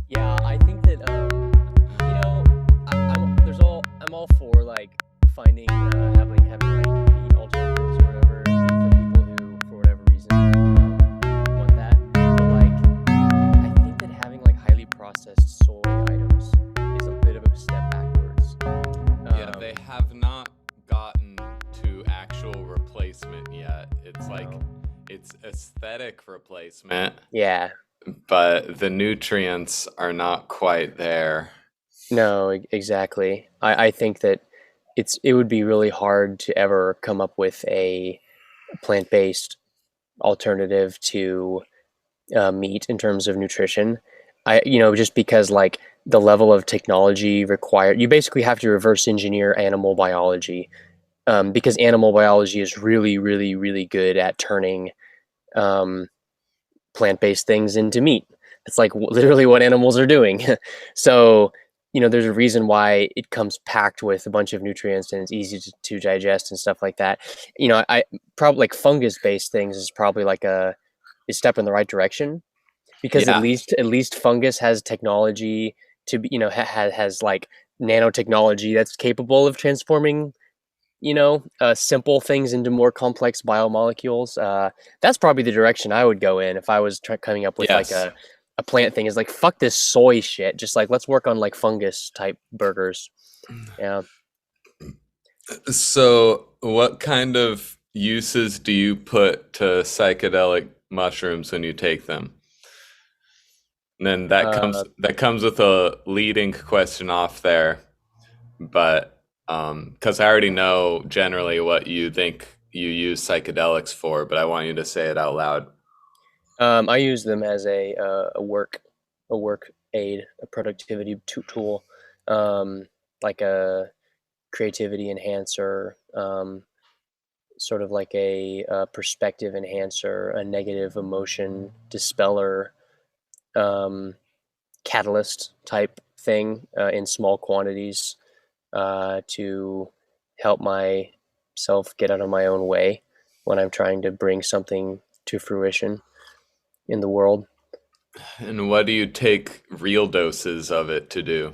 Yeah, I think that you know, I'm all for like finding having like meat alternatives or whatever for people who for whatever reason want that. But like I think that having like highly processed soy items is a bit of a step backwards. Yeah, they have not gotten to actual replacement yet. It's like No. it's aesthetic replacement, Yeah. but the nutrients are not quite there. No, exactly. I think that it would be really hard to ever come up with a plant-based alternative to meat in terms of nutrition. Just because like the level of technology required, you basically have to reverse engineer animal biology, because animal biology is really, really, really good at turning um, plant-based things into meat. It's like literally what animals are doing. So, there's a reason why it comes packed with a bunch of nutrients and it's easy to digest and stuff like that. I probably like fungus-based things is probably like a step in the right direction because at Yeah. least at least fungus has technology to be, has like nanotechnology that's capable of transforming simple things into more complex biomolecules. That's probably the direction I would go in if I was coming up with like Yes. a plant thing. Is like fuck this soy shit. Just like let's work on like fungus type burgers. Yeah. So, what kind of uses do you put to psychedelic mushrooms when you take them? And then Uh, that comes with a leading question off there, but because I already know generally what you think you use psychedelics for, but I want you to say it out loud. I use them as a work aid, a productivity tool, um, like a creativity enhancer, sort of like a perspective enhancer, a negative emotion dispeller, um, catalyst type thing in small quantities to help myself get out of my own way when I'm trying to bring something to fruition in the world. And what do you take real doses of it to do?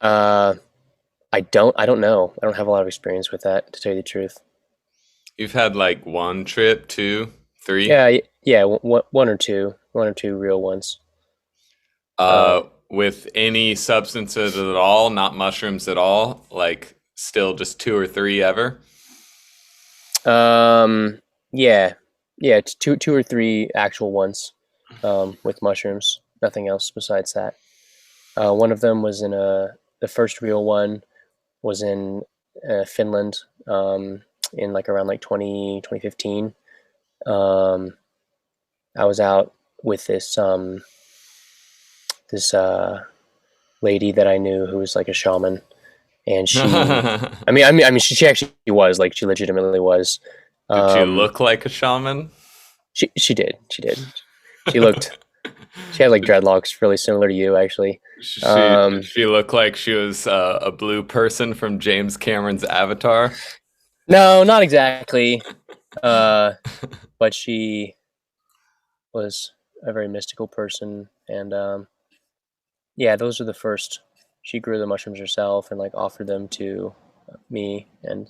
Uh, I don't know. I don't have a lot of experience with that, to tell you the truth. You've had like one trip, two, three, Yeah, yeah, one or two real ones. uh, Um, with any substances at all, not mushrooms at all, like still just two or three ever. um, yeah, yeah, it's two or three actual ones, with mushrooms. Nothing else besides that. One of them was the first real one was in Finland, in like around like 2015. Um, I was out with this lady that I knew who was like a shaman, and she, she actually was like she legitimately was. Did she Um, look like a shaman? she did. She looked she had like dreadlocks, really similar to you actually. Did she look like she was a blue person from James Cameron's Avatar? No, not exactly. Uh, but she was a very mystical person, and yeah, those are the first. She grew the mushrooms herself and like offered them to me and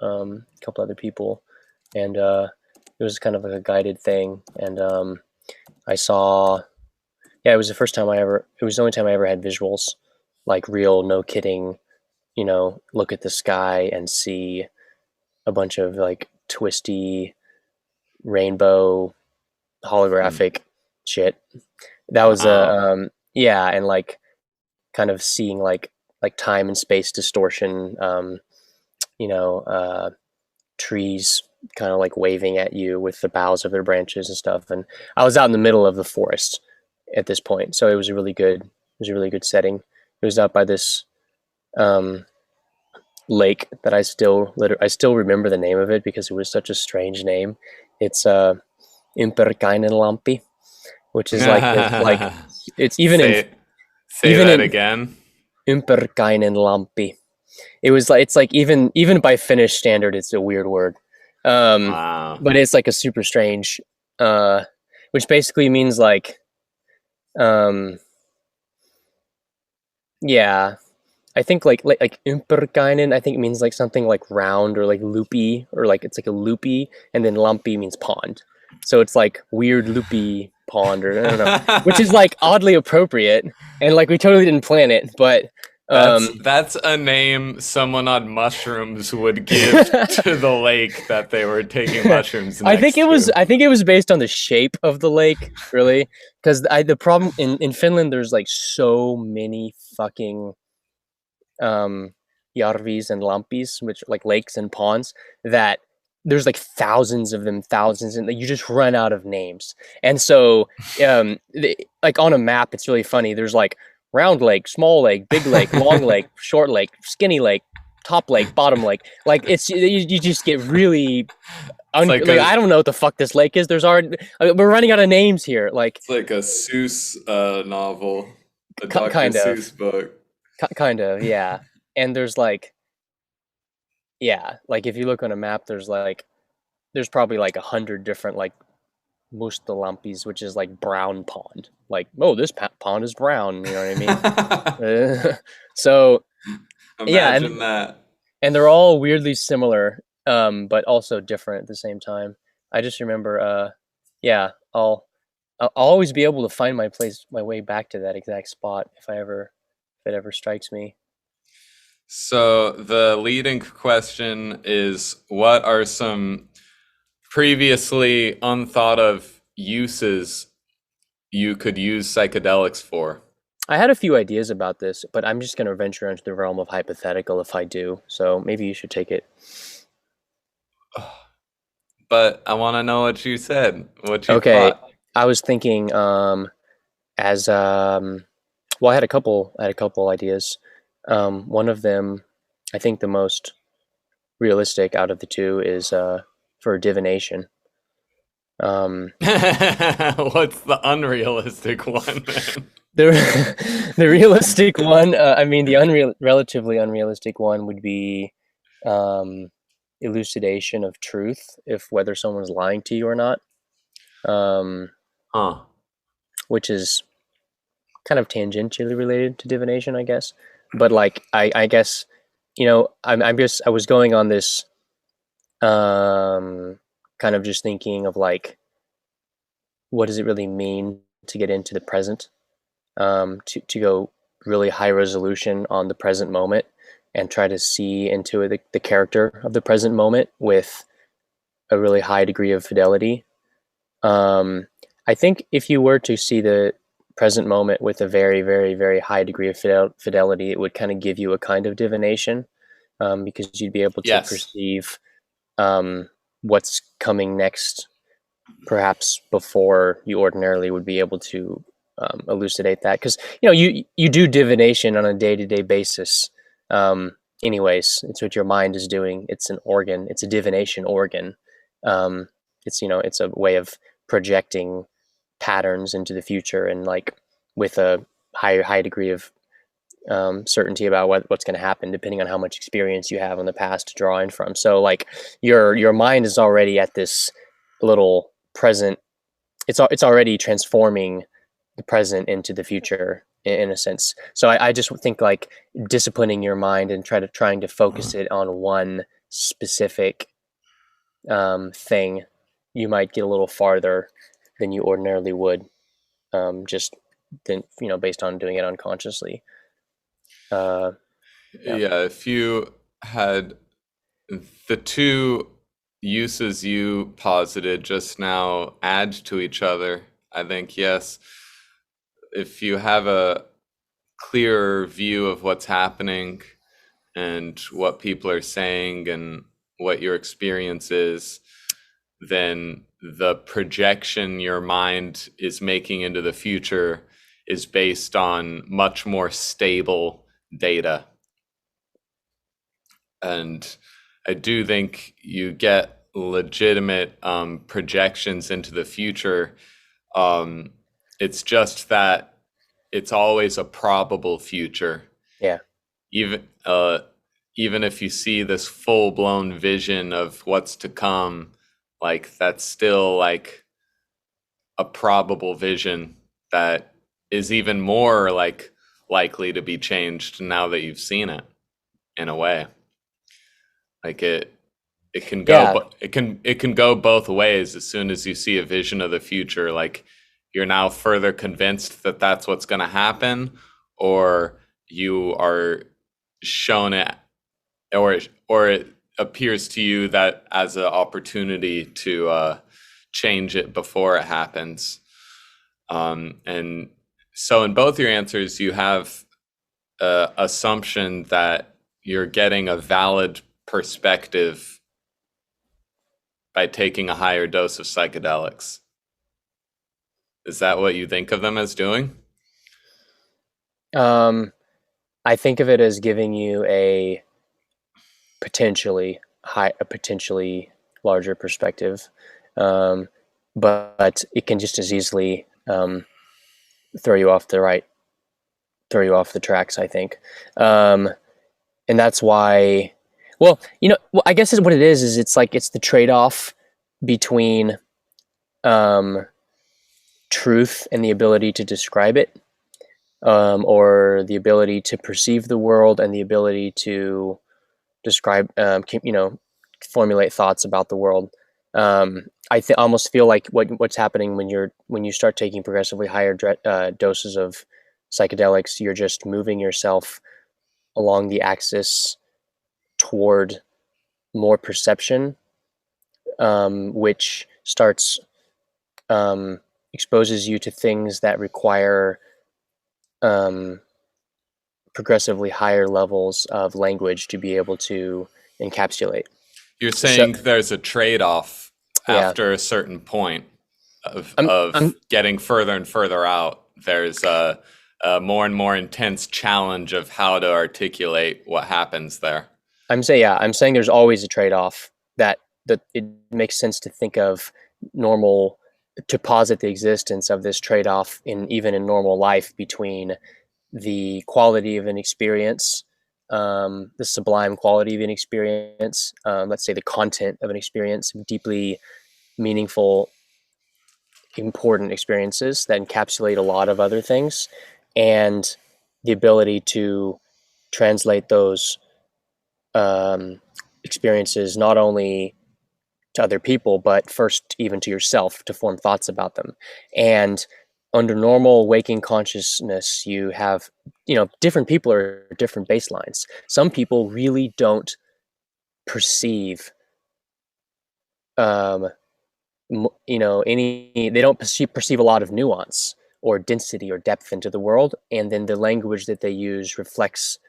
a couple other people, and it was kind of like a guided thing. And I saw, yeah, it was the first time I ever. It was the only time I ever had visuals, like real, no kidding. Look at the sky and see a bunch of like twisty rainbow Hmm. holographic shit. That was a Wow. yeah, and like kind of seeing like time and space distortion. You know, trees kind of like waving at you with the boughs of their branches and stuff. And I was out in the middle of the forest at this point, so it was a really good. It was a really good setting. It was out by this um, lake that I still remember the name of it because it was such a strange name. It's Imperkainenlampi, which is like this like it's say say even that in again. Imperkainenlampi. It's like even by Finnish standard, it's a weird word. Um, Wow. but it's like a super strange, uh, which basically means like Um, yeah, I think like Umperkainen, I think it means like something like round or like loopy or like it's like a loopy, and then lumpy means pond. So it's like weird loopy pond or I don't know, which is like oddly appropriate, and like we totally didn't plan it, but That's um, that's a name someone on mushrooms would give to the lake that they were taking mushrooms next to. I think it was based on the shape of the lake, really, because the problem in Finland there's like so many fucking um, yarvis and lampis, which are like lakes and ponds, that there's like thousands of them, thousands, and you just run out of names. And so, like on a map, it's really funny. There's like round lake, small lake, big lake, long lake, short lake, skinny lake, top lake, bottom lake. Like you just get really It's like like a I don't know what the fuck this lake is. There's already we're running out of names here. Like it's like a Seuss novel, a Dr. kind of, Seuss book. kind of, yeah. And there's like yeah, like if you look on a map, there's probably like 100 different like Mustalampis, which is like brown pond. Like, oh, this pond is brown. You know what I mean? So yeah, Imagine that. and they're all weirdly similar, but also different at the same time. I just remember, yeah, I'll always be able to find my way back to that exact spot if it ever strikes me. So the leading question is, what are some previously unthought of uses you could use psychedelics for? I had a few ideas about this, but I'm just going to venture into the realm of hypothetical if I do. So maybe you should take it. But I want to know what you said, what you Okay, thought. I was thinking as well, I had a couple ideas. One of them, I think the most realistic out of the two is for divination. Um, What's the unrealistic one then? the realistic one, I mean, relatively unrealistic one would be um, elucidation of truth, if whether someone's lying to you or not, um, Huh. which is kind of tangentially related to divination, I guess. But like, I guess, I was going on this, um, kind of just thinking of like, what does it really mean to get into the present, to go really high resolution on the present moment and try to see into the character of the present moment with a really high degree of fidelity. Um, I think if you were to see the present moment with a very, very, very high degree of fidelity, it would kind of give you a kind of divination, because you'd be able to Yes. perceive what's coming next, perhaps before you ordinarily would be able to elucidate that. Because you do divination on a day to day basis. Anyways, it's what your mind is doing. It's an organ. It's a divination organ. Um, it's a way of projecting patterns into the future and like with a high degree of certainty about what's going to happen, depending on how much experience you have in the past to draw in from. So like your mind is already at this little present. It's already transforming the present into the future in a sense. So I just think like disciplining your mind and trying to focus it on one specific thing, you might get a little farther than you ordinarily would, just than based on doing it unconsciously. Uh, yeah. Yeah, if you had the two uses you posited just now add to each other, I think yes. If you have a clearer view of what's happening and what people are saying and what your experience is, then the projection your mind is making into the future is based on much more stable data. And I do think you get legitimate projections into the future. Um, it's just that it's always a probable future. Yeah. Even even if you see this full blown vision of what's to come, like that's still like a probable vision that is even more like likely to be changed now that you've seen it in a way. Like it can go Yeah, but it can go both ways. As soon as you see a vision of the future, like you're now further convinced that that's what's going to happen, or you are shown it, or it appears to you that as an opportunity to change it before it happens. And so in both your answers you have assumption that you're getting a valid perspective by taking a higher dose of psychedelics. Is that what you think of them as doing? um, I think of it as giving you a potentially larger perspective, um, but it can just as easily throw you off the right, throw you off the tracks. I think, um, and that's why. Well, well, I guess what it is it's like it's the trade off between um, truth and the ability to describe it, or the ability to perceive the world and the ability to describe, formulate thoughts about the world. Almost feel like what's happening when you start taking progressively higher doses of psychedelics, you're just moving yourself along the axis toward more perception, which starts exposes you to things that require um, progressively higher levels of language to be able to encapsulate. You're So saying there's a trade-off yeah, after a certain point of I'm of I'm getting further and further out. There's a more and more intense challenge of how to articulate what happens there. I'm saying there's always a trade-off that it makes sense to think of normal to posit the existence of this trade-off in even in normal life between the quality of an experience, the sublime quality of an experience, let's say the content of an experience, deeply meaningful, important experiences that encapsulate a lot of other things, and the ability to translate those um, experiences not only to other people, but first even to yourself to form thoughts about them. And under normal waking consciousness, you have, different people are different baselines. Some people really don't perceive, um, they don't perceive a lot of nuance or density or depth into the world. And then the language that they use reflects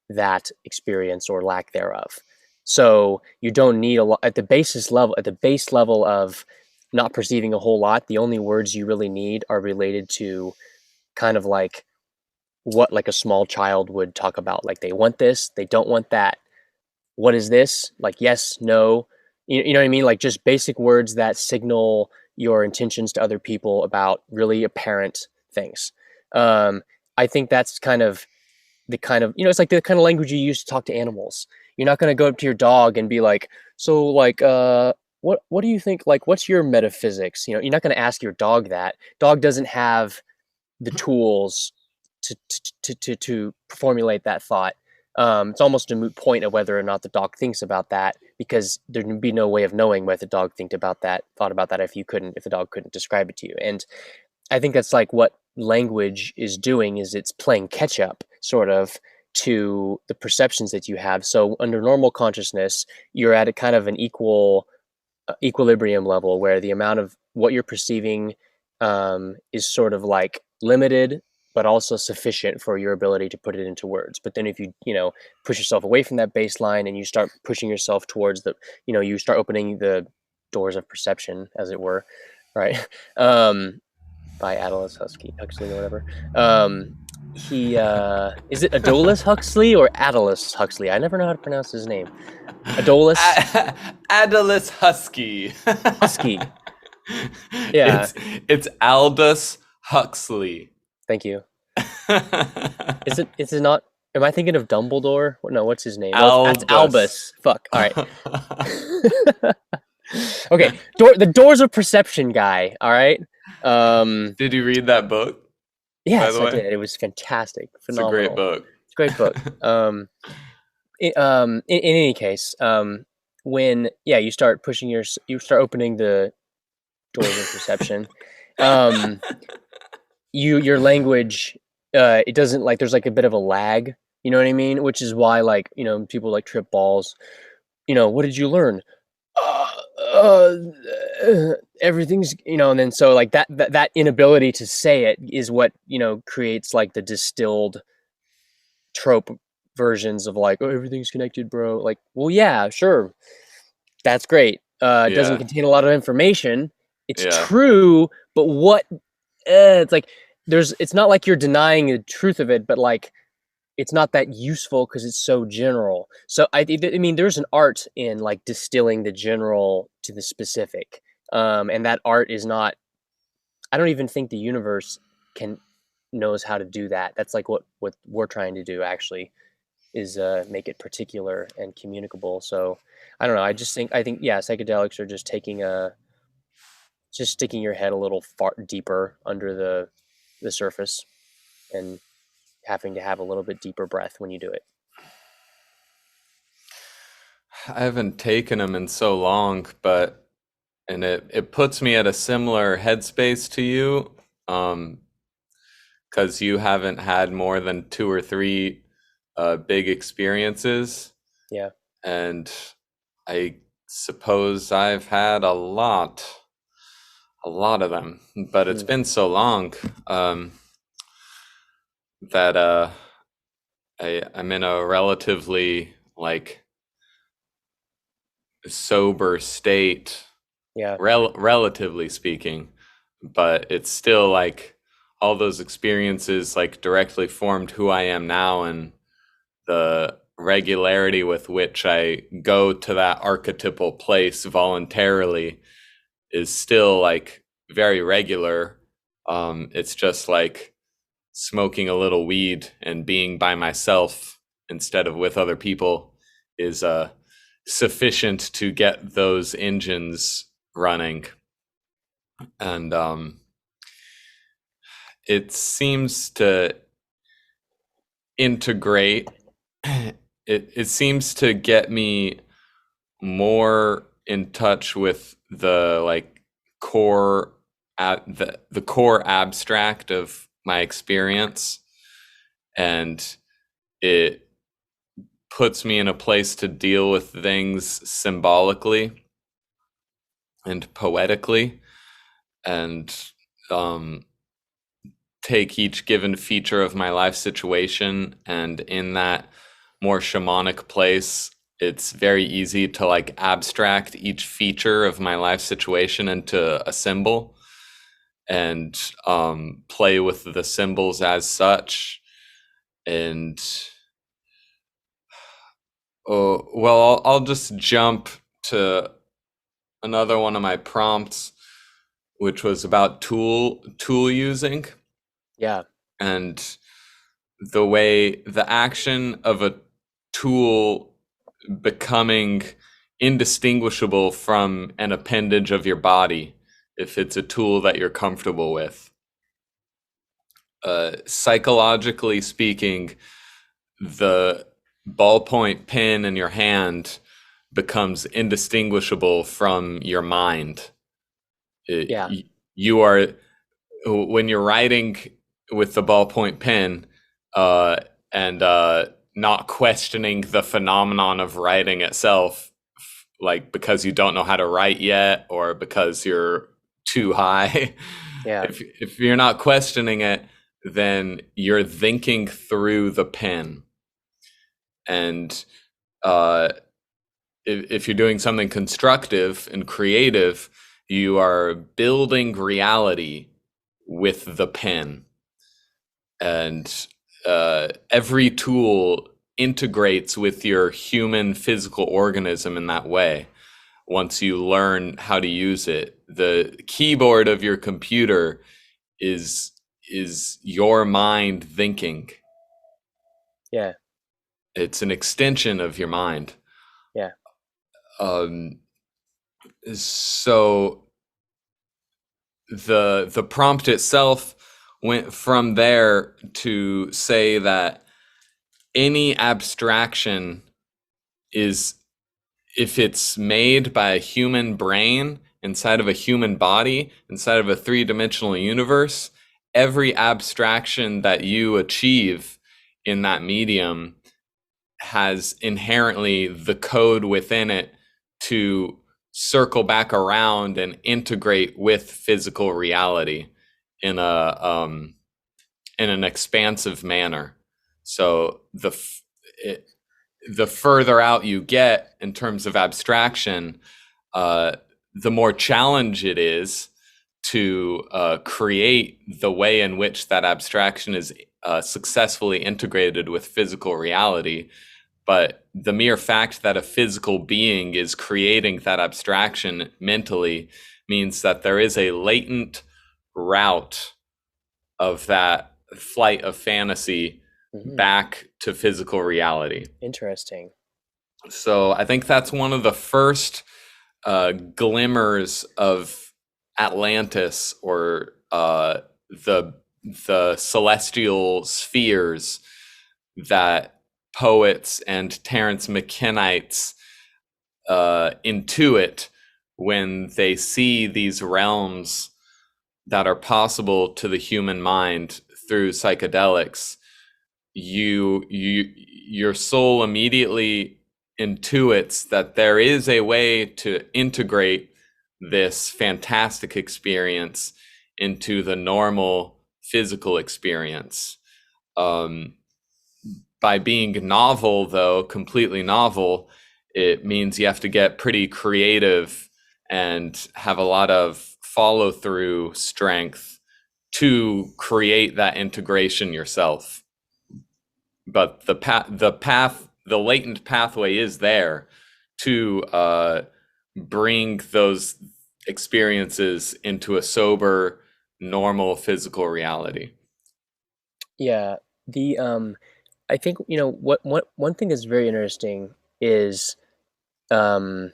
that experience or lack thereof. So you don't need a lot at the base level of not perceiving a whole lot. The only words you really need are related to kind of like what like a small child would talk about. Like they want this, they don't want that. What is this? Like yes, no. You know what I mean? Like just basic words that signal your intentions to other people about really apparent things. Um, I think that's kind of it's like the kind of language you use to talk to animals. You're not going to go up to your dog and be like, so like what do you think, like what's your metaphysics? You're not going to ask your dog that. Dog doesn't have the tools to formulate that thought. It's almost a moot point of whether or not the dog thinks about that, because there'd be no way of knowing what the dog thought about that if the dog couldn't describe it to you. And I think that's like what language is doing, is it's playing catch up sort of to the perceptions that you have. So under normal consciousness, you're at a kind of an equilibrium level where the amount of what you're perceiving is sort of like limited, but also sufficient for your ability to put it into words. But then if you push yourself away from that baseline and you start pushing yourself towards you start opening the doors of perception, as it were, right? By Huxley or whatever. He is it Aldous Huxley or Aldous Huxley? I never know how to pronounce his name. Aldous Adalus Husky. Husky. Yeah, It's Aldous Huxley. thank you. Is it not? Am I thinking of Dumbledore? No, what's his name? Well, that's Albus. Albus. Fuck. All right. Okay. The Doors of Perception guy. All right. Did you read that book? by Yes, the I way? did. It was fantastic, It's a great phenomenal. book. It's a great book. In any case, when you start you start opening the doors of perception. Um, your language, it doesn't like there's like a bit of a lag. You know what I mean? Which is why like people like trip balls. What did you learn? uh, uh, Everything's and then so like that inability to say it is what creates like the distilled trope versions of like, oh, everything's connected, bro. Like, well, yeah, sure, that's great. It doesn't Yeah, contain a lot of information. It's yeah. true, but it's like it's not like you're denying the truth of it, but like it's not that useful because it's so general. So I mean, there's an art in like distilling the general to the specific, and that art is not. I don't even think the universe can knows how to do that. That's like what we're trying to do actually is make it particular and communicable. So I don't know. I think yeah, psychedelics are just sticking your head a little far deeper under the surface and having to have a little bit deeper breath when you do it. I haven't taken them in so long, but and it puts me at a similar headspace to you, um, because you haven't had more than two or three big experiences, Yeah. and I suppose I've had a lot of them, but it's Mm. been so long that I'm in a relatively like sober state, Yeah. relatively speaking, but it's still like all those experiences like directly formed who I am now, and the regularity with which I go to that archetypal place voluntarily is still like very regular. It's just like smoking a little weed and being by myself instead of with other people is sufficient to get those engines running. And it seems to integrate, it seems to get me more in touch with the like core at the core abstract of my experience, and it puts me in a place to deal with things symbolically and poetically, and um, take each given feature of my life situation, and in that more shamanic place it's very easy to like abstract each feature of my life situation into a symbol, and play with the symbols as such. And oh well, I'll just jump to another one of my prompts, which was about tool using, Yeah. and the way the action of a tool becoming indistinguishable from an appendage of your body if it's a tool that you're comfortable with. Psychologically speaking, the ballpoint pen in your hand becomes indistinguishable from your mind. Yeah. You are, when you're writing with the ballpoint pen, uh, and not questioning the phenomenon of writing itself, like because you don't know how to write yet or because you're too high. Yeah. If you're not questioning it, then you're thinking through the pen, and uh, if you're doing something constructive and creative, you are building reality with the pen. And every tool integrates with your human physical organism in that way. Once you learn how to use it, the keyboard of your computer is your mind thinking. Yeah. It's an extension of your mind. Yeah. Um, so the prompt itself went from there to say that any abstraction is, if it's made by a human brain inside of a human body, inside of a three-dimensional universe, every abstraction that you achieve in that medium has inherently the code within it to circle back around and integrate with physical reality in an expansive manner. So the further out you get in terms of abstraction, the more challenge it is to create the way in which that abstraction is successfully integrated with physical reality. But the mere fact that a physical being is creating that abstraction mentally means that there is a latent route of that flight of fantasy Hmm. back to physical reality. Interesting. So I think that's one of the first glimmers of Atlantis, or the celestial spheres that poets and Terence McKennites intuit when they see these realms that are possible to the human mind through psychedelics. Your soul immediately intuits that there is a way to integrate this fantastic experience into the normal physical experience. Um, by being novel, though, completely novel, it means you have to get pretty creative and have a lot of follow through strength to create that integration yourself. But the latent pathway is there to bring those experiences into a sober, normal physical reality. Yeah. The I think, what one thing that's very interesting is um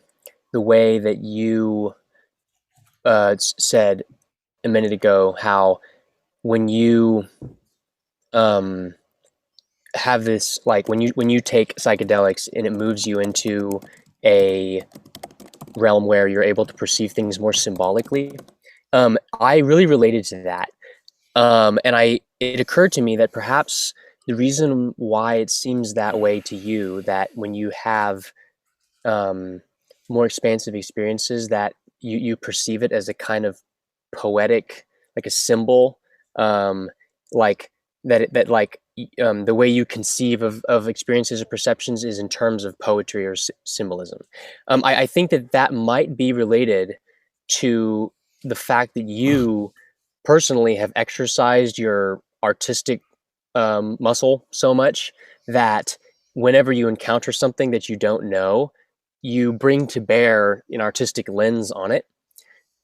the way that you said a minute ago how when you um have this, like when you take psychedelics and it moves you into a realm where you're able to perceive things more symbolically. I really related to that. And it occurred to me that perhaps the reason why it seems that way to you, that when you have um, more expansive experiences, that you perceive it as a kind of poetic, like a symbol, um, like that like the way you conceive of experiences or perceptions is in terms of poetry or symbolism. I think that that might be related to the fact that you personally have exercised your artistic muscle so much that whenever you encounter something that you don't know, you bring to bear an artistic lens on it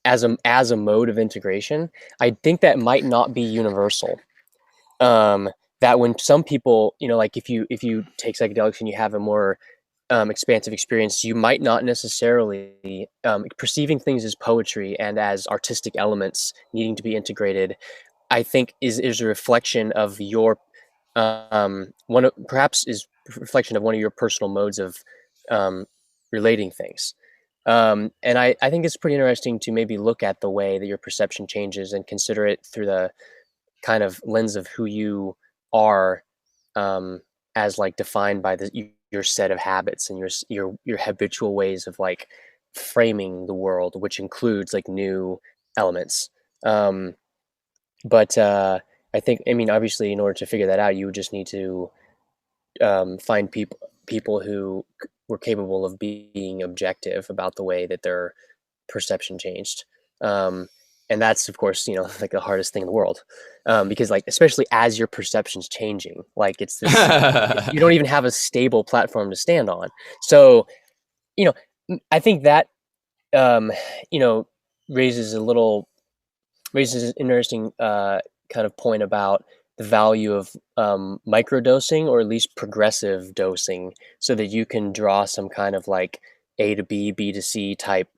as a mode of integration. I think that might not be universal. Um, that when some people, like if you take psychedelics and you have a more expansive experience, you might not necessarily perceiving things as poetry and as artistic elements needing to be integrated. I think is a reflection of your one of perhaps is a reflection of one of your personal modes of um, relating things. And I think it's pretty interesting to maybe look at the way that your perception changes and consider it through the kind of lens of who you are, um, as like defined by your set of habits and your habitual ways of like framing the world, which includes like new elements. Um, but I think, I mean, obviously, in order to figure that out, you would just need to find people who were capable of being objective about the way that their perception changed. Um, and that's, of course, like the hardest thing in the world, because, like, especially as your perception's changing, like it's this, you don't even have a stable platform to stand on. So, you know, I think that um, you know raises a little raises an interesting kind of point about the value of microdosing, or at least progressive dosing, so that you can draw some kind of like A to B, B to C type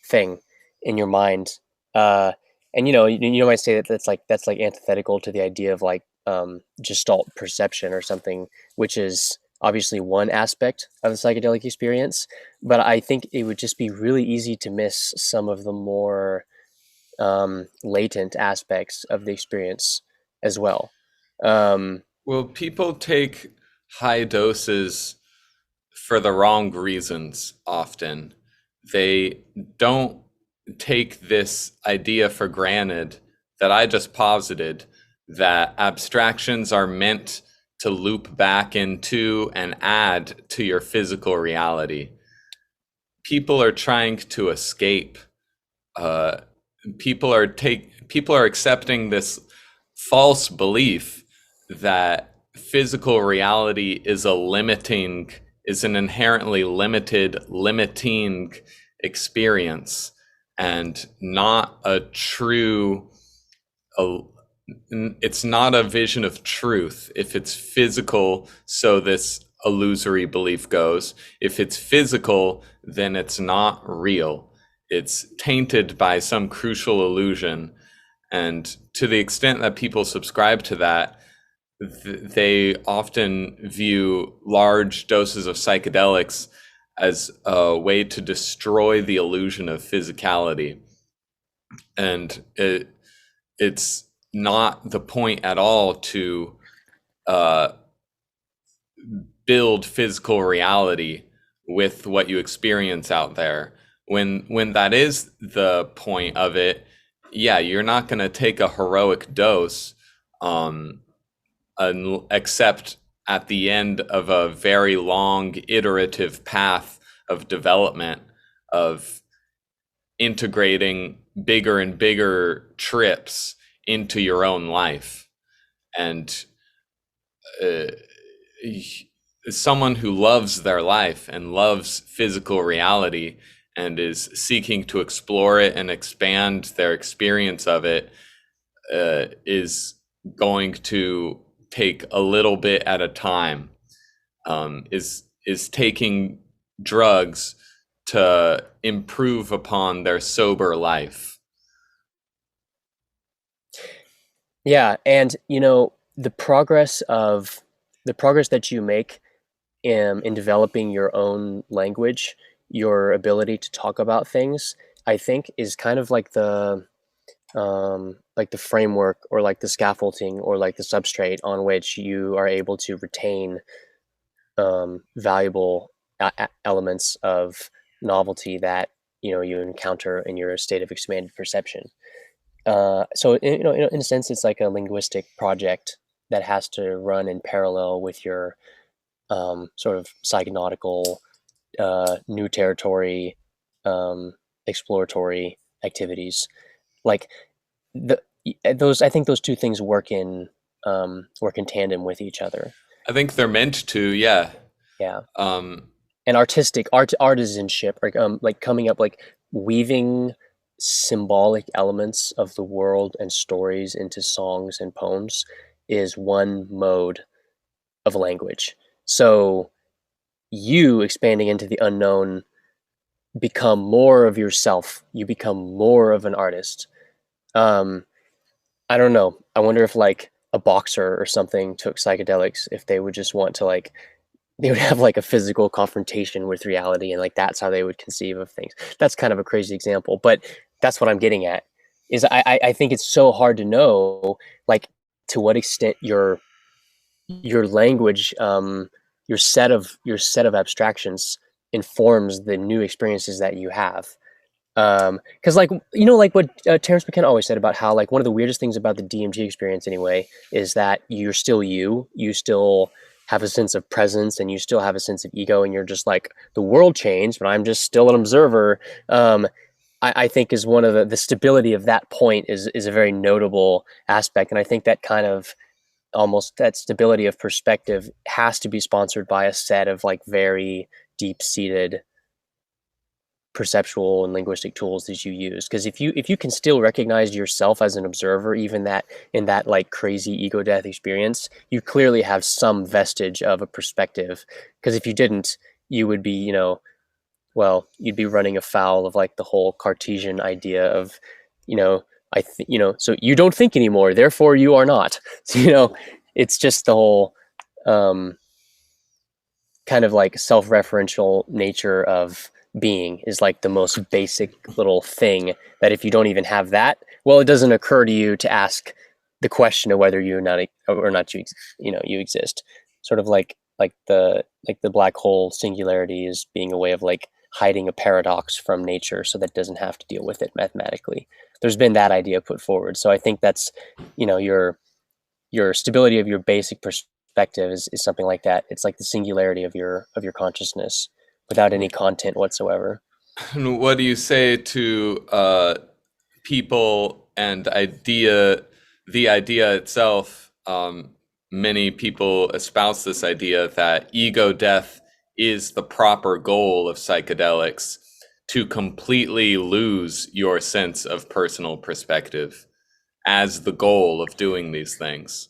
thing in your mind. Uh, And you might say that that's like antithetical to the idea of like gestalt perception or something, which is obviously one aspect of the psychedelic experience. But I think it would just be really easy to miss some of the more latent aspects of the experience as well. Um, Well, people take high doses for the wrong reasons often. They don't take this idea for granted that I just posited, that abstractions are meant to loop back into and add to your physical reality. People are trying to escape. Uh, people are accepting this false belief that physical reality is an inherently limiting experience, and not a true a, it's not a vision of truth if it's physical. So this illusory belief goes, if it's physical, then it's not real. It's tainted by some crucial illusion. And to the extent that people subscribe to that, they often view large doses of psychedelics as a way to destroy the illusion of physicality. And it's not the point at all to uh, build physical reality with what you experience out there. When that is the point of it, yeah, you're not going to take a heroic dose, um, except at the end of a very long iterative path of development, of integrating bigger and bigger trips into your own life. And uh, someone who loves their life and loves physical reality and is seeking to explore it and expand their experience of it, is going to take a little bit at a time, is taking drugs to improve upon their sober life. yeah, and the progress that you make in developing your own language, your ability to talk about things, I think is kind of like the framework or like the scaffolding or like the substrate on which you are able to retain valuable elements of novelty that you encounter in your state of expanded perception. So in a sense, it's like a linguistic project that has to run in parallel with your sort of psychonautical new territory exploratory activities. Like the those I think those two things work in tandem with each other. I think they're meant to, yeah. Yeah. Um, And artisanship, like coming up, like weaving symbolic elements of the world and stories into songs and poems is one mode of language. So you expanding into the unknown become more of yourself. You become more of an artist. Um, I don't know. I wonder if like a boxer or something took psychedelics, if they would just want to like they would have like a physical confrontation with reality, and like that's how they would conceive of things. That's kind of a crazy example, but that's what I'm getting at. Is I think it's so hard to know like to what extent your language, your set of abstractions informs the new experiences that you have. Because like like what Terrence McKenna always said about how like one of the weirdest things about the DMT experience anyway is that you're still you still have a sense of presence and you still have a sense of ego, and you're just like the world changed, but I'm just still an observer. I think is one of the stability of that point is a very notable aspect, and I think that kind of almost that stability of perspective has to be sponsored by a set of like very deep seated perceptual and linguistic tools that you use. Because if you can still recognize yourself as an observer, even that in that like crazy ego death experience, you clearly have some vestige of a perspective. Because if you didn't, you would be well, you'd be running afoul of like the whole Cartesian idea of you know so you don't think anymore, therefore you are not. So, it's just the whole um, kind of like self-referential nature of being is like the most basic little thing that if you don't even have that, well, it doesn't occur to you to ask the question of whether you not or not you exist. Sort of like the black hole singularity is being a way of like hiding a paradox from nature so that it doesn't have to deal with it mathematically. There's been that idea put forward. So I think that's, your stability of your basic perspective is something like that. It's like the singularity of your consciousness without any content whatsoever. And what do you say to people and the idea itself? Many people espouse this idea that ego death is the proper goal of psychedelics, to completely lose your sense of personal perspective as the goal of doing these things.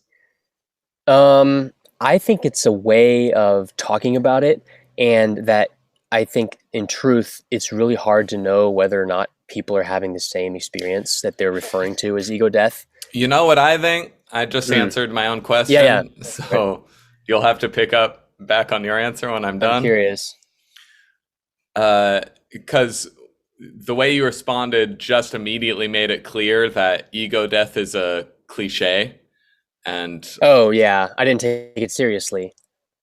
Um, I think it's a way of talking about it, and that I think in truth, it's really hard to know whether or not people are having the same experience that they're referring to as ego death. You know what I think? I just Mm. answered my own Yeah, yeah. question, Right. so you'll have to pick up back on your answer when I'm I'm done. curious. Because the way you responded just immediately made it clear that ego death is a cliche, and Oh, yeah. I didn't take it seriously.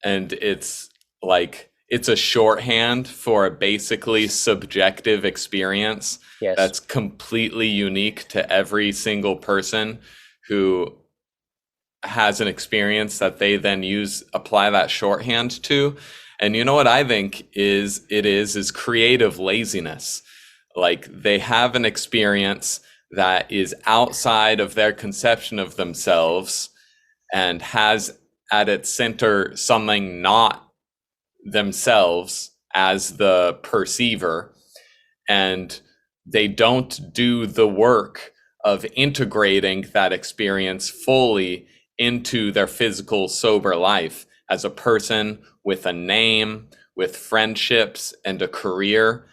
it's like it's a shorthand for a basically subjective experience Yes. that's completely unique to every single person who has an experience that they then apply that shorthand to. And you know what I think is creative laziness. Like, they have an experience that is outside of their conception of themselves and has at its center something not themselves as the perceiver, and they don't do the work of integrating that experience fully into their physical sober life as a person with a name, with friendships and a career.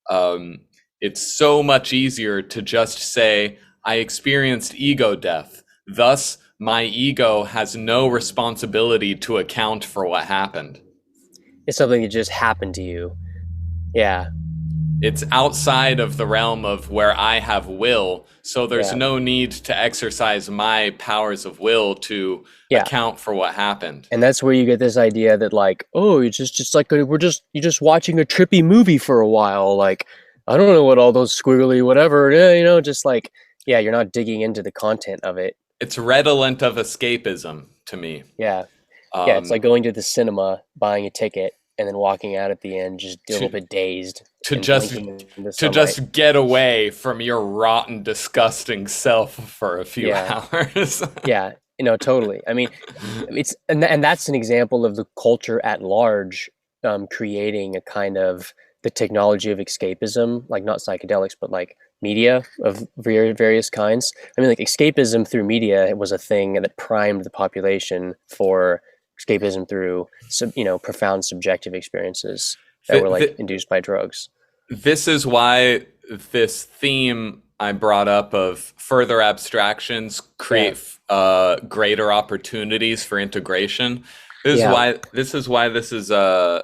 um, it's so much easier to just say, I experienced ego death, thus my ego has no responsibility to account for what happened. It's something that just happened to you. Yeah. It's outside of the realm of where I have will, so there's Yeah. no need to exercise my powers of will to Yeah. account for what happened. And that's where you get this idea that like, oh, it's just like you're just watching a trippy movie for a while. Like, I don't know what all those squiggly whatever, yeah, just like, yeah, you're not digging into the content of it. It's redolent of escapism to me. Yeah. Yeah, it's Um, like going to the cinema, buying a ticket, and then walking out at the end just a little to bit dazed to and just blinking in the to sunlight. just get away from your rotten, disgusting self for a few Yeah. hours. Yeah, totally. I mean, and that's an example of the culture at large creating a kind of the technology of escapism, like not psychedelics, but like media of various kinds. I mean, like escapism through media was a thing that primed the population for escapism through profound subjective experiences that Th- were like th- induced by drugs. this is why this theme I brought up of further abstractions Yeah, create greater opportunities for integration. yeah, This is why this is a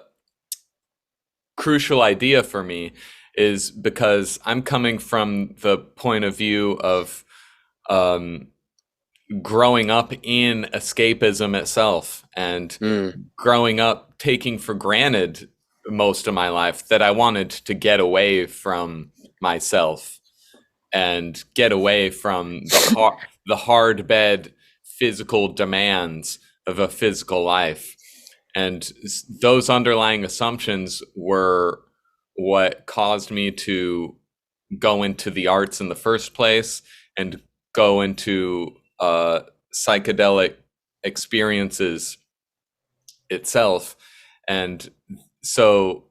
crucial idea for me, is because I'm coming from the point of view of um, growing up in escapism itself, and mm, growing up taking for granted most of my life that I wanted to get away from myself and get away from the hard bed physical demands of a physical life. And those underlying assumptions were what caused me to go into the arts in the first place and go into psychedelic experiences itself. And so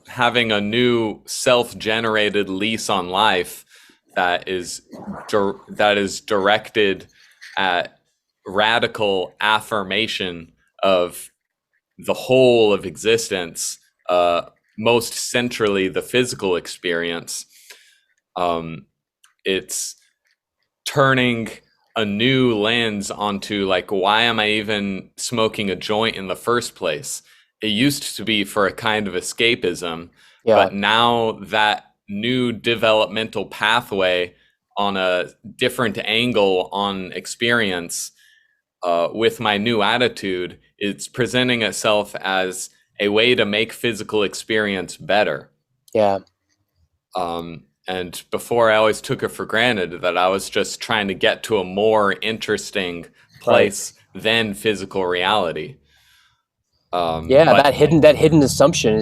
having a new self-generated lease on life that is that is directed at radical affirmation of the whole of existence, most centrally the physical experience, um, it's turning a new lens onto like, why am I even smoking a joint in the first place? It used to be for a kind of escapism, Yeah. but now that new developmental pathway on a different angle on experience, with my new attitude, it's presenting itself as a way to make physical experience better. Yeah. And before, I always took it for granted that I was just trying to get to a more interesting Right. place than physical reality. Yeah, But that hidden assumption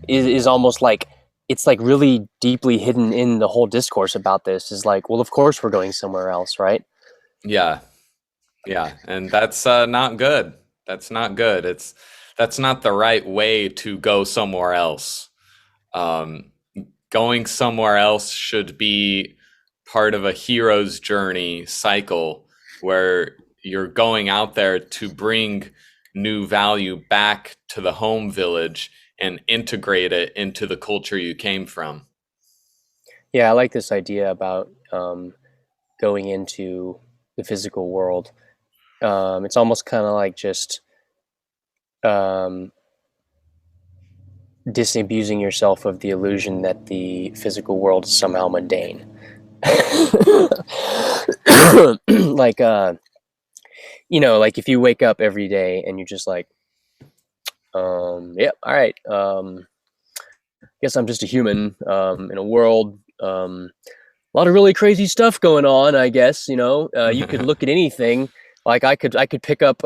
is almost like it's like really deeply hidden in the whole discourse about this is like, well, of course we're going somewhere else, right? yeah, yeah, and that's not good. That's not good. That's not the right way to go somewhere else. Um, Going somewhere else should be part of a hero's journey cycle where you're going out there to bring new value back to the home village and integrate it into the culture you came from. Yeah, I like this idea about going into the physical world. It's almost kind of like just um, disabusing yourself of the illusion that the physical world is somehow mundane. Like, like if you wake up every day and you're just like, yep, all right, guess I'm just a human in a world. A lot of really crazy stuff going on. I guess you could look at anything. Like I could pick up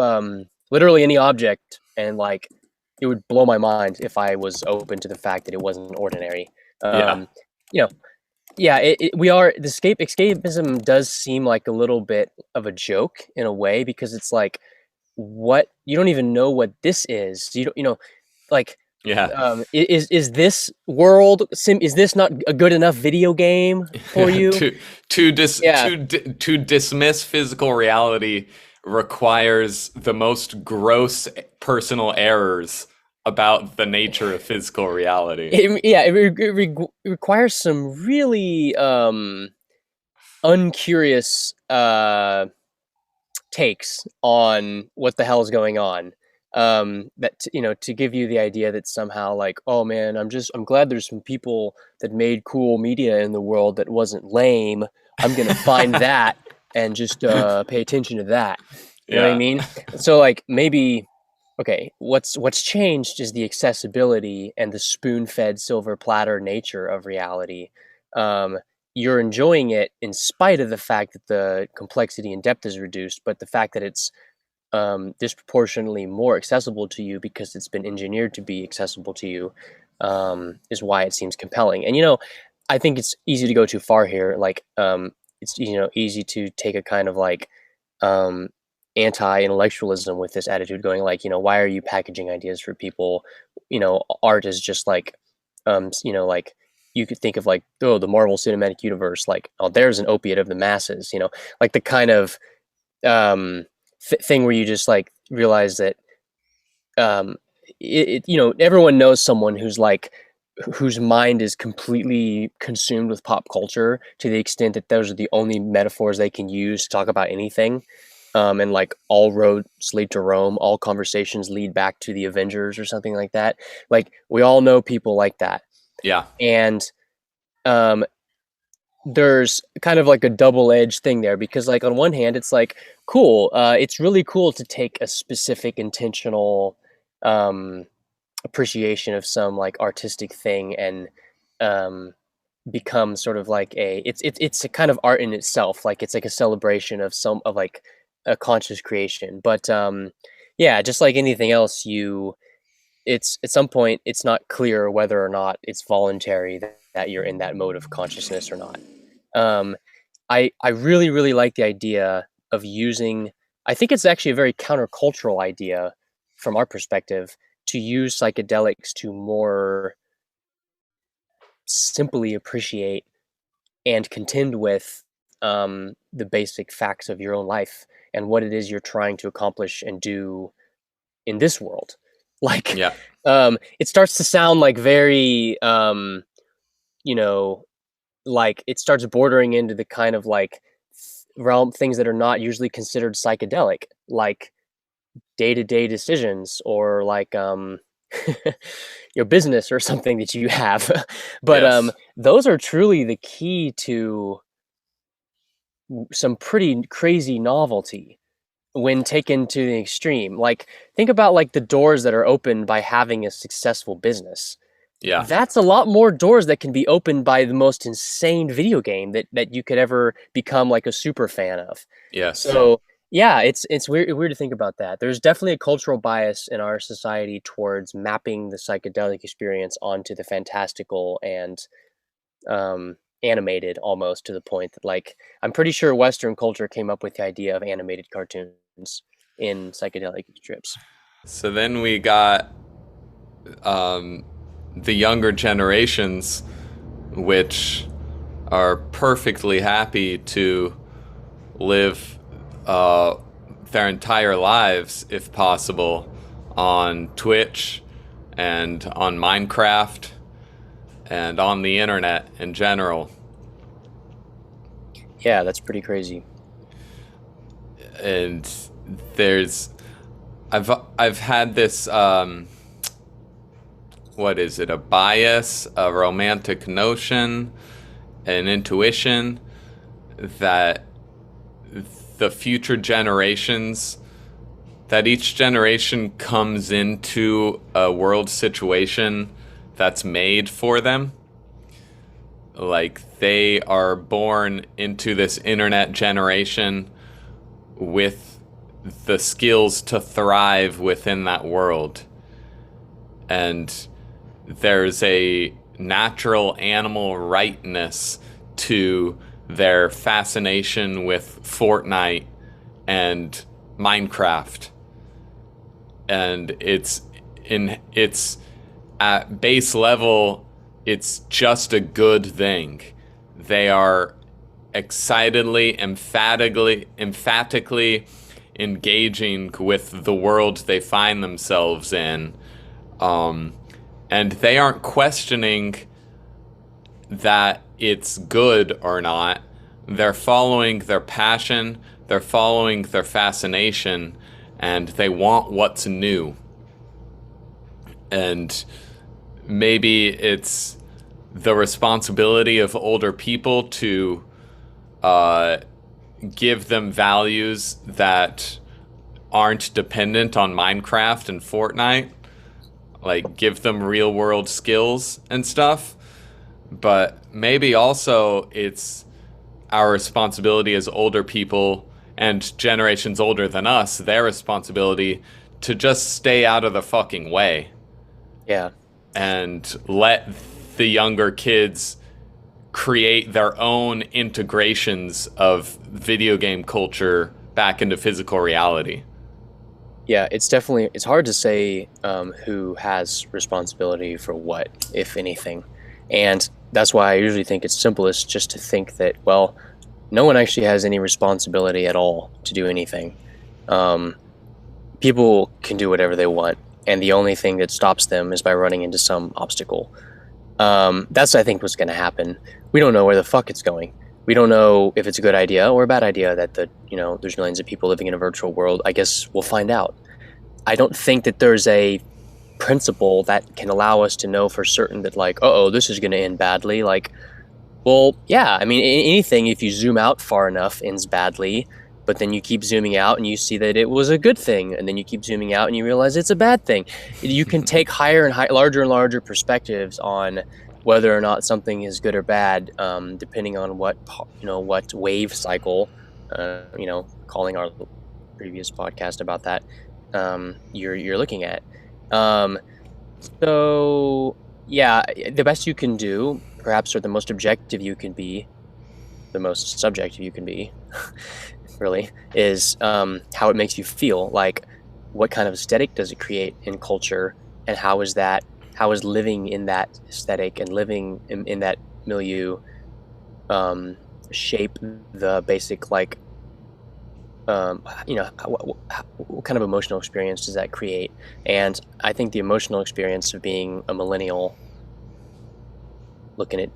literally any object, and like it would blow my mind if I was open to the fact that it wasn't ordinary. Yeah. Um, you know, yeah, we are the escapism does seem like a little bit of a joke in a way because it's like what you don't even know what this is. You don't, like Yeah. is this world is this not a good enough video game for you? Yeah. To dismiss physical reality requires the most gross personal errors about the nature of physical reality. It requires some really uncurious takes on what the hell is going on. That to give you the idea that somehow like, oh man, I'm glad there's some people that made cool media in the world that wasn't lame. I'm gonna find that and just pay attention to that. You know what I Yeah. mean? So like maybe okay, what's changed is the accessibility and the spoon-fed silver platter nature of reality. Um, you're enjoying it in spite of the fact that the complexity and depth is reduced, but the fact that it's disproportionately more accessible to you because it's been engineered to be accessible to you is why it seems compelling. And I think it's easy to go too far here. Like it's easy to take a kind of like um, anti-intellectualism with this attitude, going like, why are you packaging ideas for people? Art is just like like you could think of like, oh, the Marvel Cinematic Universe, like, oh, there's an opiate of the masses, like the kind of um, thing where you just like realize that um, everyone knows someone who's like whose mind is completely consumed with pop culture to the extent that those are the only metaphors they can use to talk about anything. And like all roads lead to Rome, all conversations lead back to the Avengers or something like that. Like we all know people like that. Yeah. And um, there's kind of like a double-edged thing there because like on one hand it's like cool, it's really cool to take a specific intentional um, appreciation of some like artistic thing and um, become sort of like it's a kind of art in itself, like it's like a celebration of some of like a conscious creation. But yeah, just like anything else, it's at some point it's not clear whether or not it's voluntary that you're in that mode of consciousness or not. um, I really really like the idea of using. I think it's actually a very countercultural idea from our perspective to use psychedelics to more simply appreciate and contend with the basic facts of your own life and what it is you're trying to accomplish and do in this world. Like, Yeah. it starts to sound like very, you know, like it starts bordering into the kind of like realm things that are not usually considered psychedelic, like day-to-day decisions or like your business or something that you have. But Yes. those are truly the key to some pretty crazy novelty when taken to the extreme. Like, think about like the doors that are opened by having a successful business. Yeah. That's a lot more doors that can be opened by the most insane video game that you could ever become like a super fan of. Yes. So yeah, it's weird to think about that. There's definitely a cultural bias in our society towards mapping the psychedelic experience onto the fantastical and animated, almost to the point that like I'm pretty sure Western culture came up with the idea of animated cartoons in psychedelic trips. So then we got um, the younger generations, which are perfectly happy to live uh, their entire lives, if possible, on Twitch and on Minecraft and on the internet in general. Yeah, that's pretty crazy. And there's, I've had this what is it, a bias, a romantic notion, an intuition that the future generations, that each generation comes into a world situation that's made for them. Like they are born into this internet generation with the skills to thrive within that world. And there's a natural animal rightness to their fascination with Fortnite and Minecraft. And it's at base level, it's just a good thing. They are excitedly, emphatically engaging with the world they find themselves in. And they aren't questioning that it's good or not. They're following their passion, they're following their fascination, and they want what's new. And maybe it's the responsibility of older people to give them values that aren't dependent on Minecraft and Fortnite, like give them real world skills and stuff. But maybe also it's our responsibility as older people and generations older than us, their responsibility to just stay out of the fucking way Yeah. and let the younger kids create their own integrations of video game culture back into physical reality. Yeah, it's definitely it's hard to say who has responsibility for what, if anything, and that's why I usually think it's simplest just to think that, well, no one actually has any responsibility at all to do anything. Um, People can do whatever they want, and the only thing that stops them is by running into some obstacle. That's, I think, what's going to happen. We don't know where the fuck it's going. We don't know if it's a good idea or a bad idea that there's millions of people living in a virtual world. I guess we'll find out. I don't think that there's a principle that can allow us to know for certain that like, oh, this is going to end badly. Like, well, yeah, I mean, anything, if you zoom out far enough, ends badly, but then you keep zooming out and you see that it was a good thing, and then you keep zooming out and you realize it's a bad thing. You can take higher and larger and larger perspectives on whether or not something is good or bad, depending on what wave cycle, calling our previous podcast about that, you're looking at. So yeah, the best you can do, perhaps, or the most objective you can be, the most subjective you can be, really, is how it makes you feel. Like, what kind of aesthetic does it create in culture, and how is living in that aesthetic and living in that milieu shape the basic, like, what kind of emotional experience does that create? And I think the emotional experience of being a millennial looking at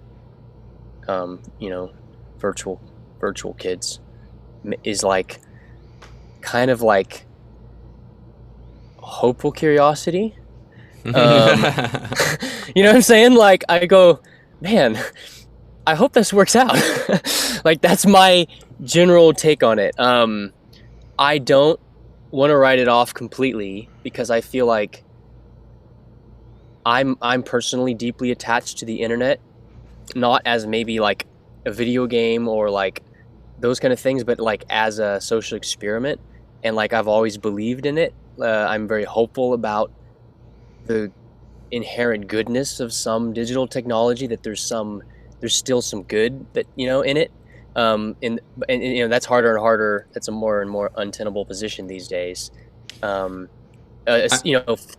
you know, virtual virtual kids is like kind of like hopeful curiosity. Um, you know what I'm saying? Like I go, man, I hope this works out. Like that's my general take on it. I don't want to write it off completely because I feel like I'm personally deeply attached to the internet, not as maybe like a video game or like those kind of things, but like as a social experiment. And like I've always believed in it. I'm very hopeful about the inherent goodness of some digital technology. That there's still some good that in it. And that's harder and harder. That's a more and more untenable position these days. Um, I,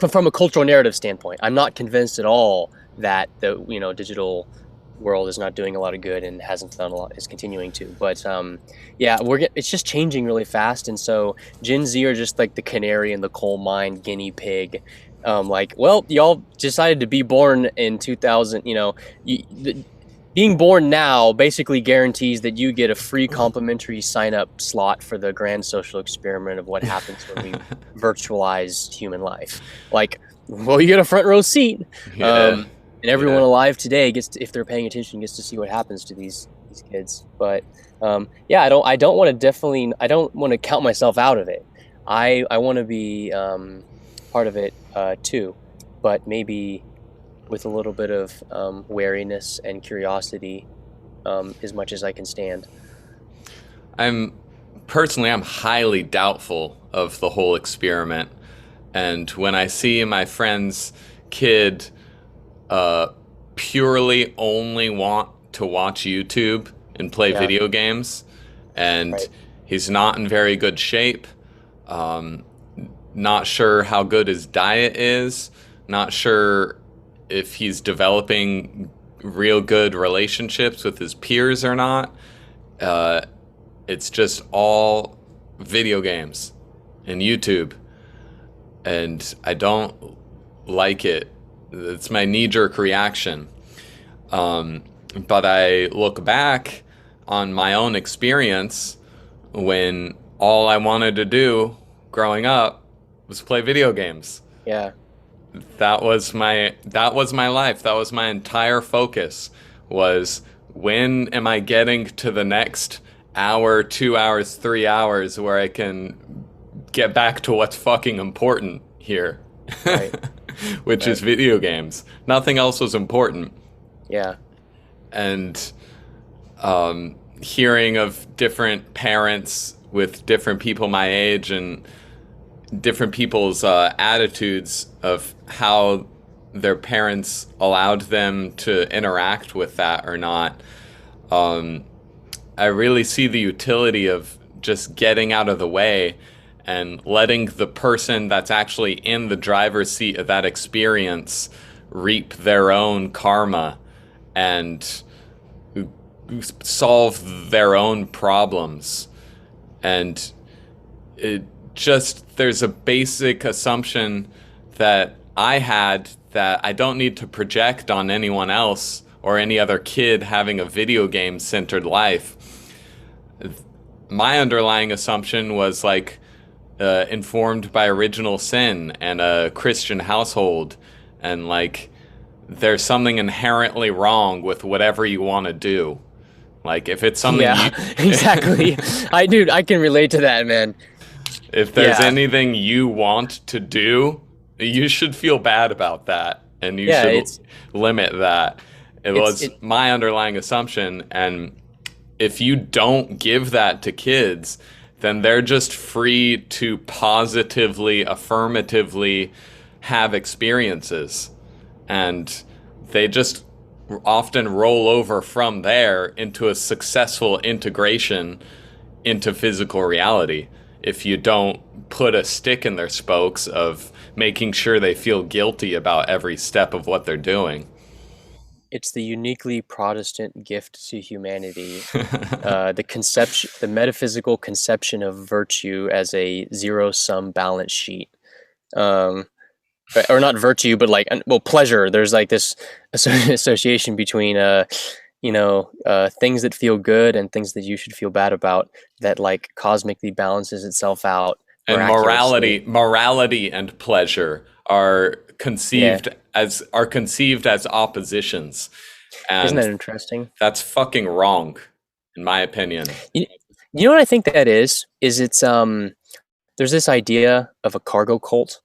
from a cultural narrative standpoint, I'm not convinced at all that the digital world is not doing a lot of good and hasn't done a lot, is continuing to. But yeah, it's just changing really fast, and so Gen Z are just like the canary in the coal mine, guinea pig. Like, well, y'all decided to be born in 2000. Being born now basically guarantees that you get a free complimentary sign up slot for the grand social experiment of what happens when we virtualize human life. Like, well, you get a front row seat. yeah, And everyone yeah. alive today gets to, if they're paying attention, gets to see what happens to these kids. But yeah, I don't want to I don't want to count myself out of it. I want to be part of it too, but maybe with a little bit of wariness and curiosity, as much as I can stand. I'm I'm highly doubtful of the whole experiment. And when I see my friend's kid uh, purely only want to watch YouTube and play Yeah, video games, and right. he's not in very good shape, not sure how good his diet is, not sure if he's developing real good relationships with his peers or not. Uh, it's just all video games and YouTube, and I don't like it. It's my knee jerk reaction. But I look back on my own experience when all I wanted to do growing up was play video games. Yeah, That was my life. That was my entire focus, was when am I getting to the next hour, 2 hours, 3 hours where I can get back to what's fucking important here, right, which is right. video games. Nothing else was important. Yeah, And hearing of different parents with different people my age and different people's attitudes of how their parents allowed them to interact with that or not. I really see the utility of just getting out of the way and letting the person that's actually in the driver's seat of that experience reap their own karma and solve their own problems. And it just, there's a basic assumption that I had that I don't need to project on anyone else or any other kid having a video game centered life. My underlying assumption was like informed by original sin and a Christian household, and like there's something inherently wrong with whatever you want to do. Like if it's something yeah, you exactly. I can relate to that, man. if there's Yeah, anything you want to do, you should feel bad about that and you yeah. should limit that. It was It my underlying assumption, and if you don't give that to kids, then they're just free to positively, affirmatively have experiences. And they just often roll over from there into a successful integration into physical reality if you don't put a stick in their spokes of making sure they feel guilty about every step of what they're doing. it's the uniquely Protestant gift to humanity. The metaphysical conception of virtue as a zero-sum balance sheet. Um, or not virtue, but like, well, pleasure. There's like this association between things that feel good and things that you should feel bad about, that like cosmically balances itself out And miraculously. morality and pleasure are Yeah. conceived as oppositions, Isn't and that interesting? that's fucking wrong, in my opinion. You, you know what I think that is it's there's this idea of a cargo cult,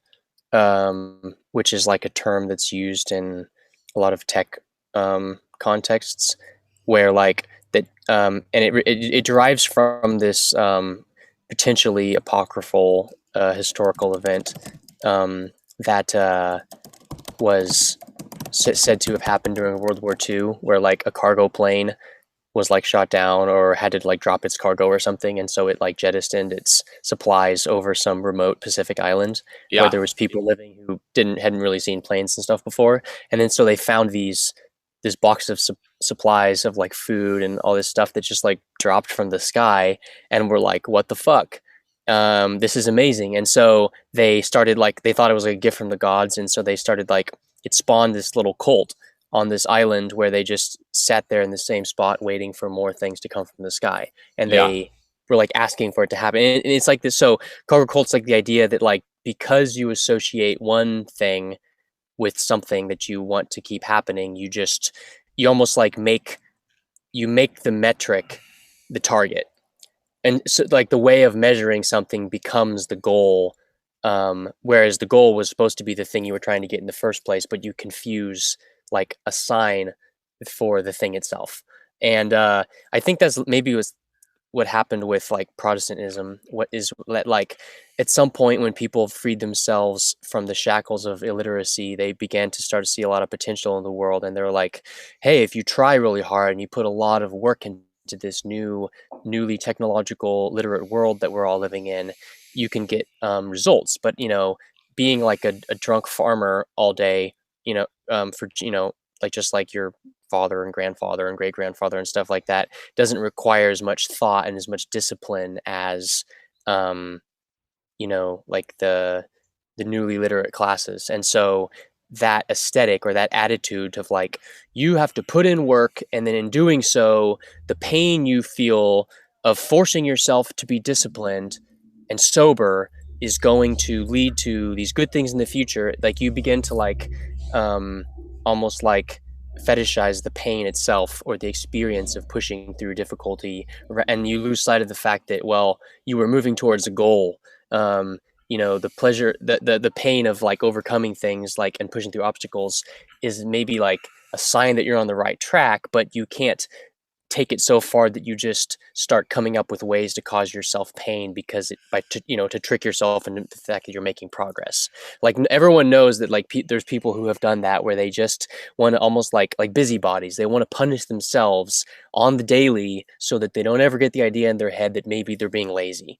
which is like a term that's used in a lot of tech contexts, where like that, and it derives from this potentially apocryphal historical event um, that was said to have happened during World War II, where like a cargo plane was like shot down or had to like drop its cargo or something, and so it like jettisoned its supplies over some remote Pacific island where Yeah, there was people living who hadn't really seen planes and stuff before, and then so they found this box of supplies of like food and all this stuff that just like dropped from the sky, and were like, what the fuck, this is amazing. And so they started like, they thought it was like a gift from the gods, and so they started like, it spawned this little cult on this island where they just sat there in the same spot waiting for more things to come from the sky, and yeah, they were like asking for it to happen. And it's like this, so cargo cult's like the idea that like, because you associate one thing with something that you want to keep happening, you almost like make the metric the target, and so like the way of measuring something becomes the goal, whereas the goal was supposed to be the thing you were trying to get in the first place, but you confuse like a sign for the thing itself. And I think that's maybe was what happened with like Protestantism. What is that, like, at some point when people freed themselves from the shackles of illiteracy, they began to start to see a lot of potential in the world, and they're like, hey, if you try really hard and you put a lot of work into this newly technological literate world that we're all living in, you can get results. But being like a drunk farmer all day, for like just like your father and grandfather and great grandfather and stuff like that, doesn't require as much thought and as much discipline as um, like the newly literate classes. And so that aesthetic or that attitude of like, you have to put in work, and then in doing so, the pain you feel of forcing yourself to be disciplined and sober is going to lead to these good things in the future. Like, you begin to like um, almost like fetishize the pain itself or the experience of pushing through difficulty, and you lose sight of the fact that, well, you were moving towards a goal. um, the pleasure, the pain of like overcoming things like and pushing through obstacles is maybe like a sign that you're on the right track, but you can't take it so far that you just start coming up with ways to cause yourself pain, because to trick yourself into the fact that you're making progress. Like, everyone knows that like there's people who have done that, where they just want to almost like busybodies, they want to punish themselves on the daily so that they don't ever get the idea in their head that maybe they're being lazy.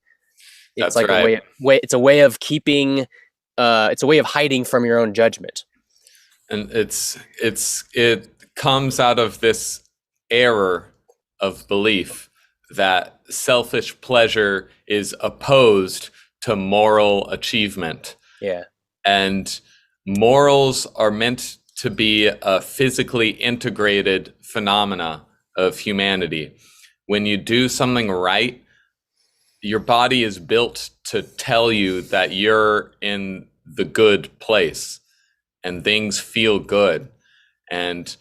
It's that's like a right. it's a way of keeping, it's a way of hiding from your own judgment. And it comes out of this error of belief that selfish pleasure is opposed to moral achievement. Yeah. And morals are meant to be a physically integrated phenomena of humanity. When you do something right, your body is built to tell you that you're in the good place and things feel good. And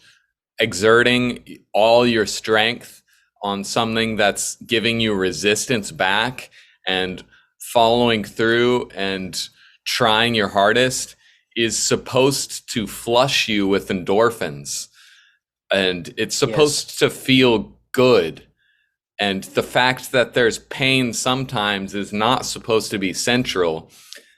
exerting all your strength on something that's giving you resistance back and following through and trying your hardest is supposed to flush you with endorphins, and it's Yes. supposed to feel good. And the fact that there's pain sometimes is not supposed to be central.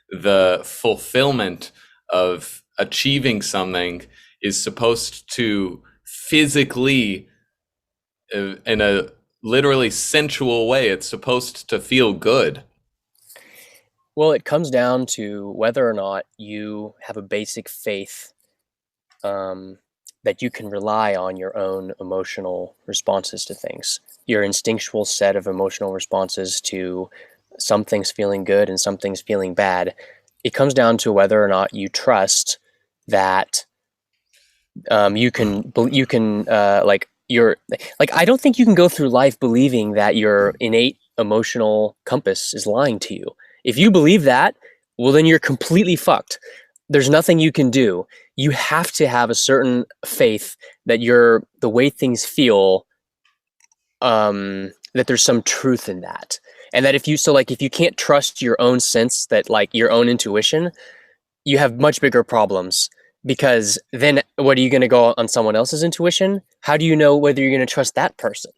The fulfillment of achieving something is supposed to physically, in a literally sensual way, it's supposed to feel good. Well, it comes down to whether or not you have a basic faith, um, that you can rely on your own emotional responses to things, your instinctual set of emotional responses to some things feeling good and some things feeling bad. It comes down to whether or not you trust that you can like you're like, I don't think you can go through life believing that your innate emotional compass is lying to you. If you believe that, well, then you're completely fucked. There's nothing you can do. You have to have a certain faith that the way things feel, that there's some truth in that. And that if you can't trust your own sense, that like your own intuition, you have much bigger problems, because then what, are you going to go on someone else's intuition? How do you know whether you're going to trust that person?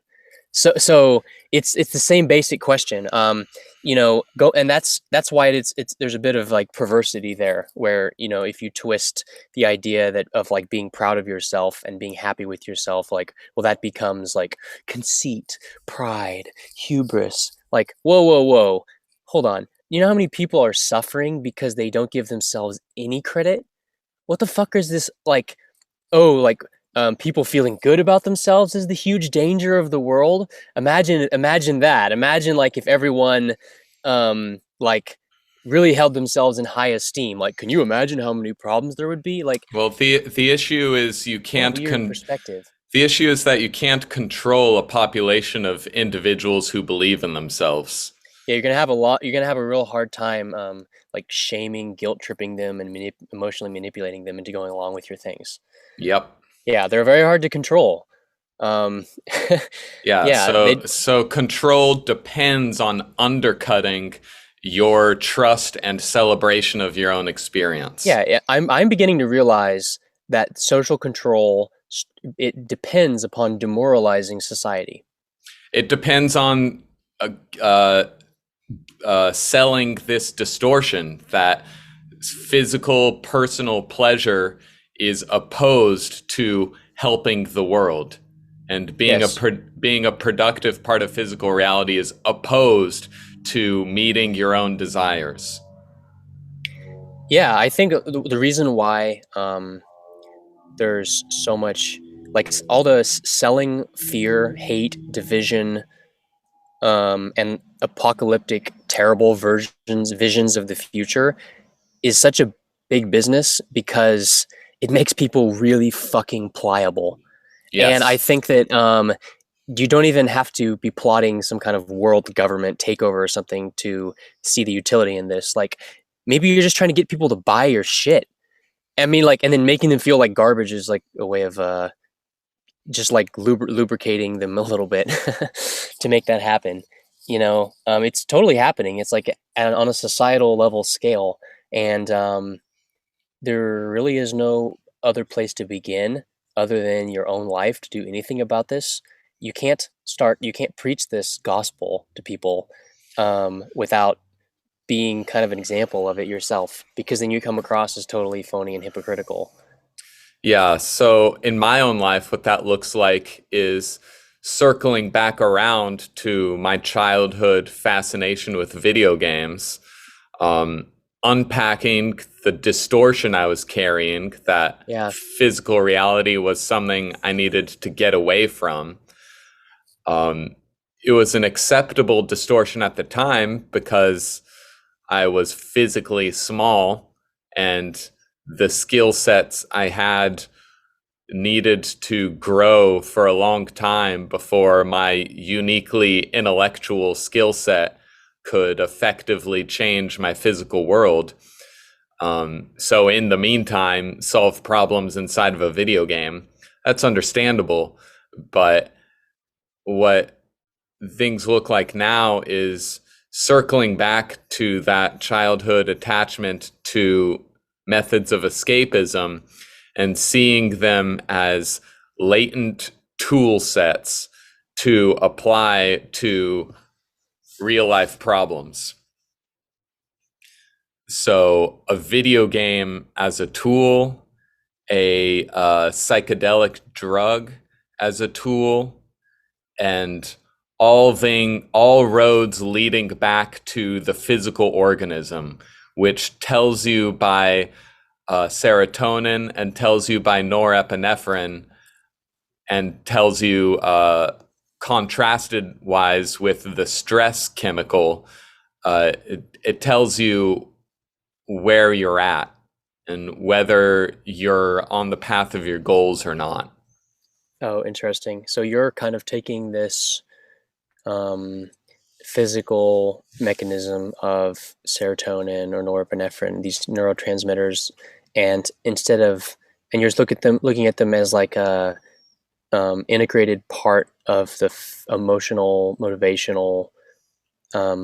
So it's the same basic question. Go, and that's why it's there's a bit of like perversity there, where if you twist the idea that of like being proud of yourself and being happy with yourself, like, well, that becomes like conceit, pride, hubris. Like, whoa, hold on. You know how many people are suffering because they don't give themselves any credit? What the fuck is this, like, oh, like, people feeling good about themselves is the huge danger of the world? Imagine that. Imagine like if everyone, like, really held themselves in high esteem. Like, can you imagine how many problems there would be? Like, Well, the issue is what a weird perspective. the issue is that you can't control a population of individuals who believe in themselves. Yeah, you're gonna have a real hard time, like shaming, guilt tripping them, and emotionally manipulating them into going along with your things. Yep. Yeah, they're very hard to control. Um, Yeah, yeah, they so control depends on undercutting your trust and celebration of your own experience. Yeah, I'm beginning to realize that social control, it depends upon demoralizing society. It depends on uh, uh, selling this distortion that physical personal pleasure is opposed to helping the world, and Yes. being a productive part of physical reality is opposed to meeting your own desires. Yeah, I think the reason why, there's so much, like, all the selling fear, hate, division, and apocalyptic, terrible visions of the future is such a big business, because it makes people really fucking pliable. And I Yes. think that, you don't even have to be plotting some kind of world government takeover or something to see the utility in this. Like, maybe you're just trying to get people to buy your shit. I mean, like, and then making them feel like garbage is like a way of, just like lubricating them a little bit to make that happen. It's totally happening. It's like on a societal level scale, and, there really is no other place to begin other than your own life to do anything about this. You can't preach this gospel to people, without being kind of an example of it yourself, because then you come across as totally phony and hypocritical. Yeah, so in my own life, what that looks like is circling back around to my childhood fascination with video games, um, unpacking the distortion I was carrying, that Yeah. physical reality was something I needed to get away from. Um, it was an acceptable distortion at the time because I was physically small, and the skill sets I had needed to grow for a long time before my uniquely intellectual skill set could effectively change my physical world. So, in the meantime, solve problems inside of a video game. That's understandable. But what things look like now is circling back to that childhood attachment to methods of escapism and seeing them as latent tool sets to apply to real life problems. So, a video game as a tool, a psychedelic drug as a tool, and all roads leading back to the physical organism, which tells you by serotonin and tells you by norepinephrine and tells you contrasted wise with the stress chemical. It tells you where you're at and whether you're on the path of your goals or not. Oh, interesting. So you're kind of taking this um, physical mechanism of serotonin or norepinephrine, these neurotransmitters, and and you're just looking at them as like a integrated part of the emotional, motivational,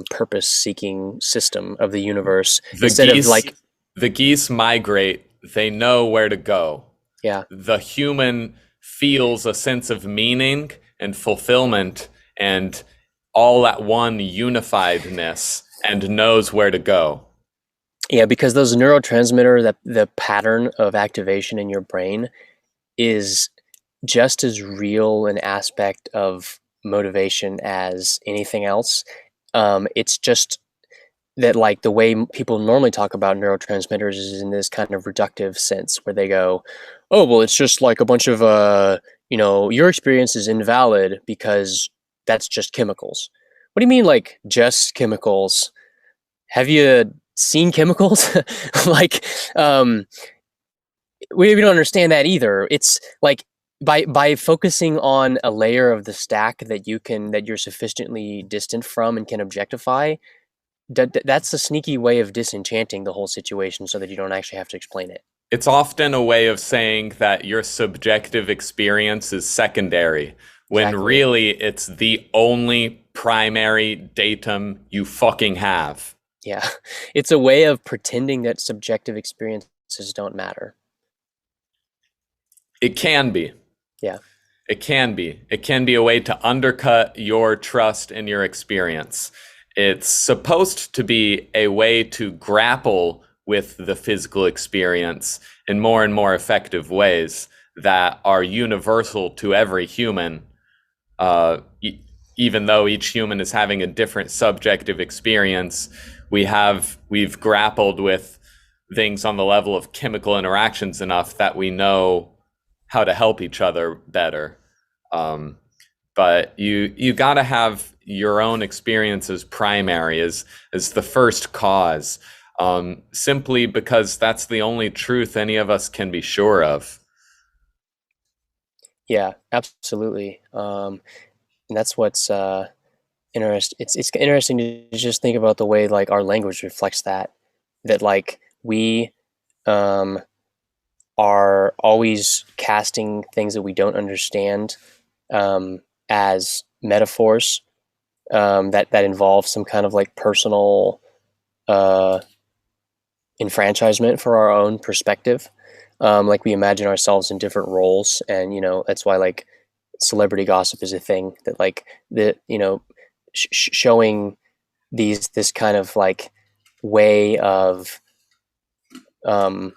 purpose-seeking system of the universe, The instead of geese, like, the geese migrate. They know where to go. yeah, The human feels a sense of meaning and fulfillment and all at one unifiedness and knows where to go. yeah, because those neurotransmitter, that the pattern of activation in your brain is just as real an aspect of motivation as anything else. It's just that, like, the way people normally talk about neurotransmitters is in this kind of reductive sense where they go, oh, well, it's just like a bunch of, your experience is invalid because that's just chemicals. What do you mean, like, just chemicals? Have you seen chemicals? like, um, we don't understand that either. It's like, by focusing on a layer of the stack that you're sufficiently distant from and can objectify, that's a sneaky way of disenchanting the whole situation so that you don't actually have to explain it. It's often a way of saying that your subjective experience is secondary, when Exactly. really it's the only primary datum you fucking have. Yeah. It's a way of pretending that subjective experiences don't matter. It can be. Yeah. It can be. It can be a way to undercut your trust in your experience. It's supposed to be a way to grapple with the physical experience in more and more effective ways that are universal to every human, uh, even though each human is having a different subjective experience. We've grappled with things on the level of chemical interactions enough that we know how to help each other better. Um, but you got to have your own experience as primary, as the first cause, simply because that's the only truth any of us can be sure of. Yeah, absolutely. And that's what's it's interesting to just think about the way, like, our language reflects that like we um are always casting things that we don't understand um as metaphors, that involve some kind of like personal uh enfranchisement for our own perspective. Like, we imagine ourselves in different roles, and that's why, like, celebrity gossip is a thing, that, like, the showing this kind of like way of um,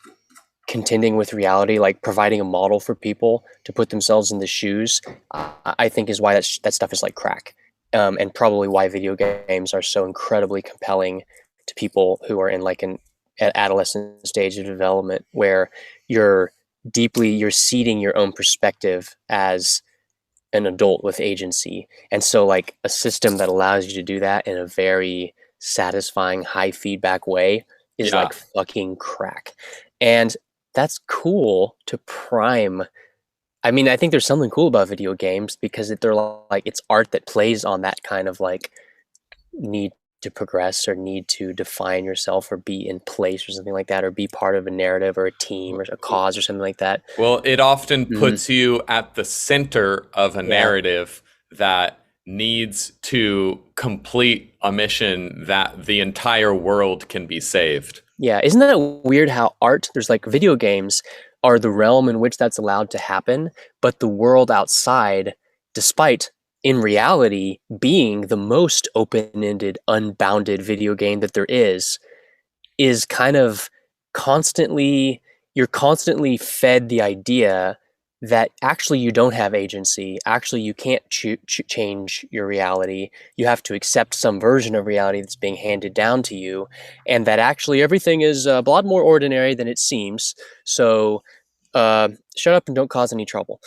contending with reality, like providing a model for people to put themselves in the shoes. I think is why that stuff is like crack, and probably why video games are so incredibly compelling to people who are in like an adolescent stage of development, where you're you're seeding your own perspective as an adult with agency. And so, like, a system that allows you to do that in a very satisfying, high feedback way is Yeah. like fucking crack. And that's cool to prime. I mean, I think there's something cool about video games because they're like, it's art that plays on that kind of like need to progress or need to define yourself or be in place or something like that, or be part of a narrative or a team or a cause or something like that. Well, it often Mhm. puts you at the center of a Yeah. narrative that needs to complete a mission that the entire world can be saved. Yeah, isn't that weird how there's like video games are the realm in which that's allowed to happen, but the world outside, despite in reality being the most open-ended, unbounded video game that there is kind of constantly you're constantly fed the idea that actually you don't have agency. Actually, you can't change your reality. You have to accept some version of reality that's being handed down to you, and that actually everything is a lot more ordinary than it seems. So, shut up and don't cause any trouble.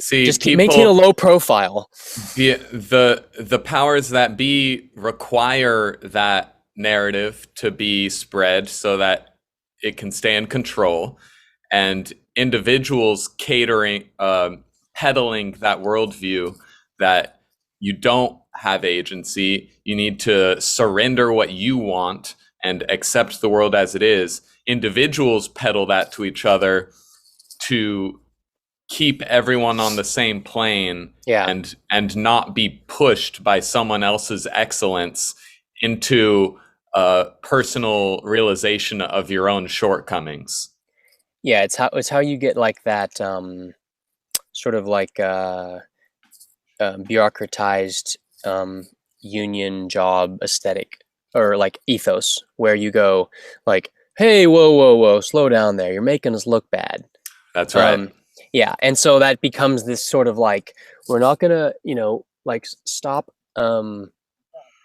See, Just maintain a people, low profile. the powers that be require that narrative to be spread so that it can stay in control, and individuals catering, peddling that worldview that you don't have agency, you need to surrender what you want and accept the world as it is. Individuals peddle that to each other to keep everyone on the same plane Yeah. and not be pushed by someone else's excellence into a personal realization of your own shortcomings. Yeah, it's how you get like that sort of like bureaucratized um, union job aesthetic or like ethos, where you go like, "Hey, whoa, whoa, whoa, slow down there! You're making us look bad." That's right. Um, yeah, and so that becomes this sort of like, we're not gonna, like stop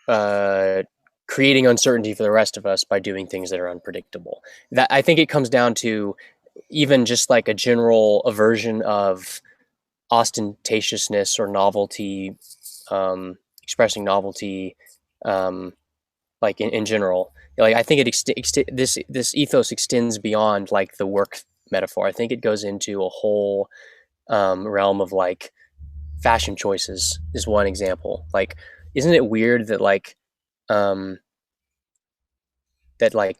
uh, creating uncertainty for the rest of us by doing things that are unpredictable. That I think it comes down to even just like a general aversion of ostentatiousness or novelty, expressing novelty, um, like in general. Like I think this ethos extends beyond like the work metaphor. I think it goes into a whole realm of like fashion choices is one example. Like, isn't it weird that um,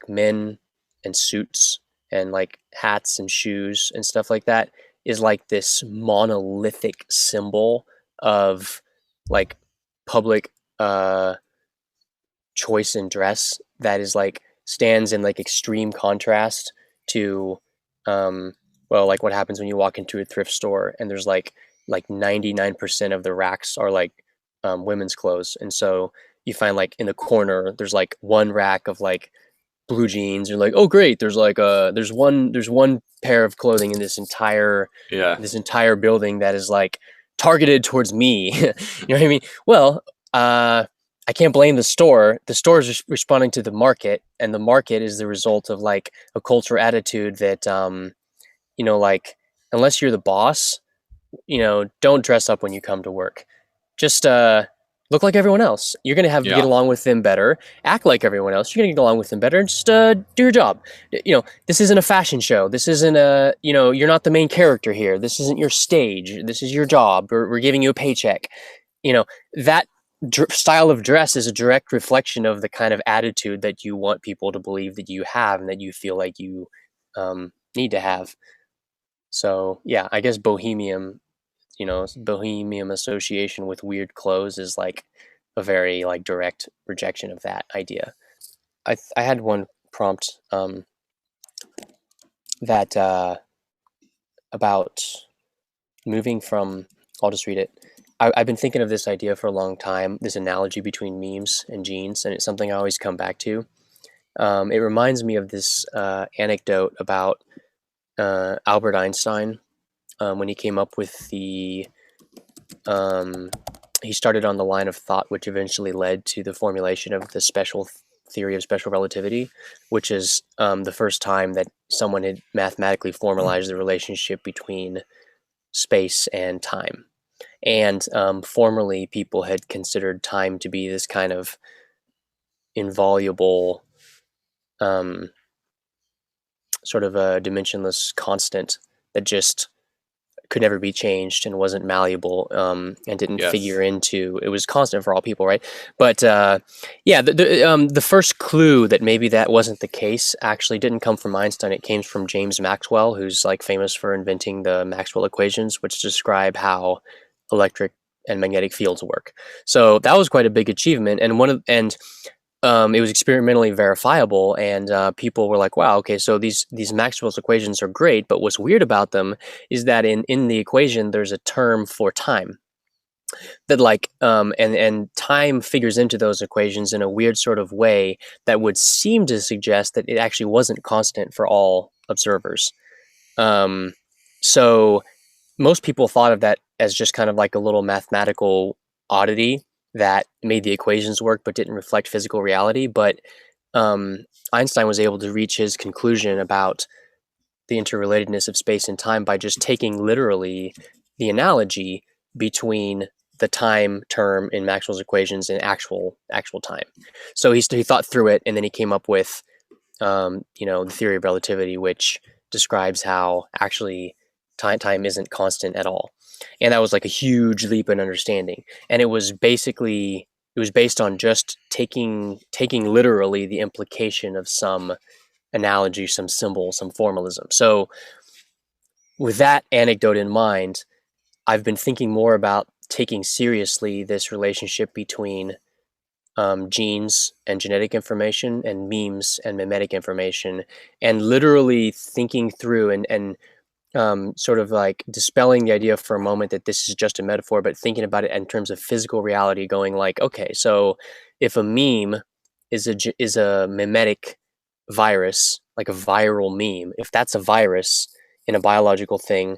men and suits and like hats and shoes and stuff like that is like this monolithic symbol of like public uh choice in dress that is like stands in like extreme contrast to um well, like what happens when you walk into a thrift store and there's like 99% of the racks are like women's clothes, and so you find like in the corner there's like one rack of like blue jeans. You're like, oh great, there's one pair of clothing in Yeah. this entire building that is like targeted towards me. You know what I mean? Well, I can't blame the store. The store is responding to the market, and the market is the result of like a culture attitude that like, unless you're the boss, don't dress up when you come to work. Just look like everyone else. You're gonna have to get Yeah. along with them better. Act like everyone else. You're gonna get along with them better, and just do your job. This isn't a fashion show. This isn't you're not the main character here. This isn't your stage. This is your job. We're giving you a paycheck. That style of dress is a direct reflection of the kind of attitude that you want people to believe that you have and that you feel like you need to have. So yeah, I guess bohemian association with weird clothes is like a very like direct rejection of that idea. I had one prompt that about moving from. I'll just read it. I've been thinking of this idea for a long time. This analogy between memes and jeans, and it's something I always come back to. It reminds me of this anecdote about Albert Einstein when he came up with um, he started on the line of thought which eventually led to the formulation of the special theory of special relativity, which is the first time that someone had mathematically formalized the relationship between space and time. And formerly, people had considered time to be this kind of inviolable, um, sort of a dimensionless constant that just could never be changed and wasn't malleable, and didn't Yes. figure into. It was constant for all people, right? But yeah, the first clue that maybe that wasn't the case actually didn't come from Einstein. It came from James Maxwell, who's like famous for inventing the Maxwell equations, which describe how electric and magnetic fields work. So that was quite a big achievement, and it was experimentally verifiable, and people were like, "Wow, okay, so these Maxwell's equations are great." But what's weird about them is that in the equation there's a term for time that like and time figures into those equations in a weird sort of way that would seem to suggest that it actually wasn't constant for all observers. Um, so most people thought of that as just kind of like a little mathematical oddity that made the equations work but didn't reflect physical reality. But um, Einstein was able to reach his conclusion about the interrelatedness of space and time by just taking literally the analogy between the time term in Maxwell's equations and actual time. So he thought through it, and then he came up with the theory of relativity, which describes how actually time isn't constant at all. and that was like a huge leap in understanding. And it was based on just taking literally the implication of some analogy, some symbol, some formalism. So with that anecdote in mind, I've been thinking more about taking seriously this relationship between genes and genetic information and memes and memetic information, and literally thinking through and sort of like dispelling the idea for a moment that this is just a metaphor, but thinking about it in terms of physical reality, going like, okay, so if a meme is a memetic virus, like a viral meme, if that's a virus in a biological thing,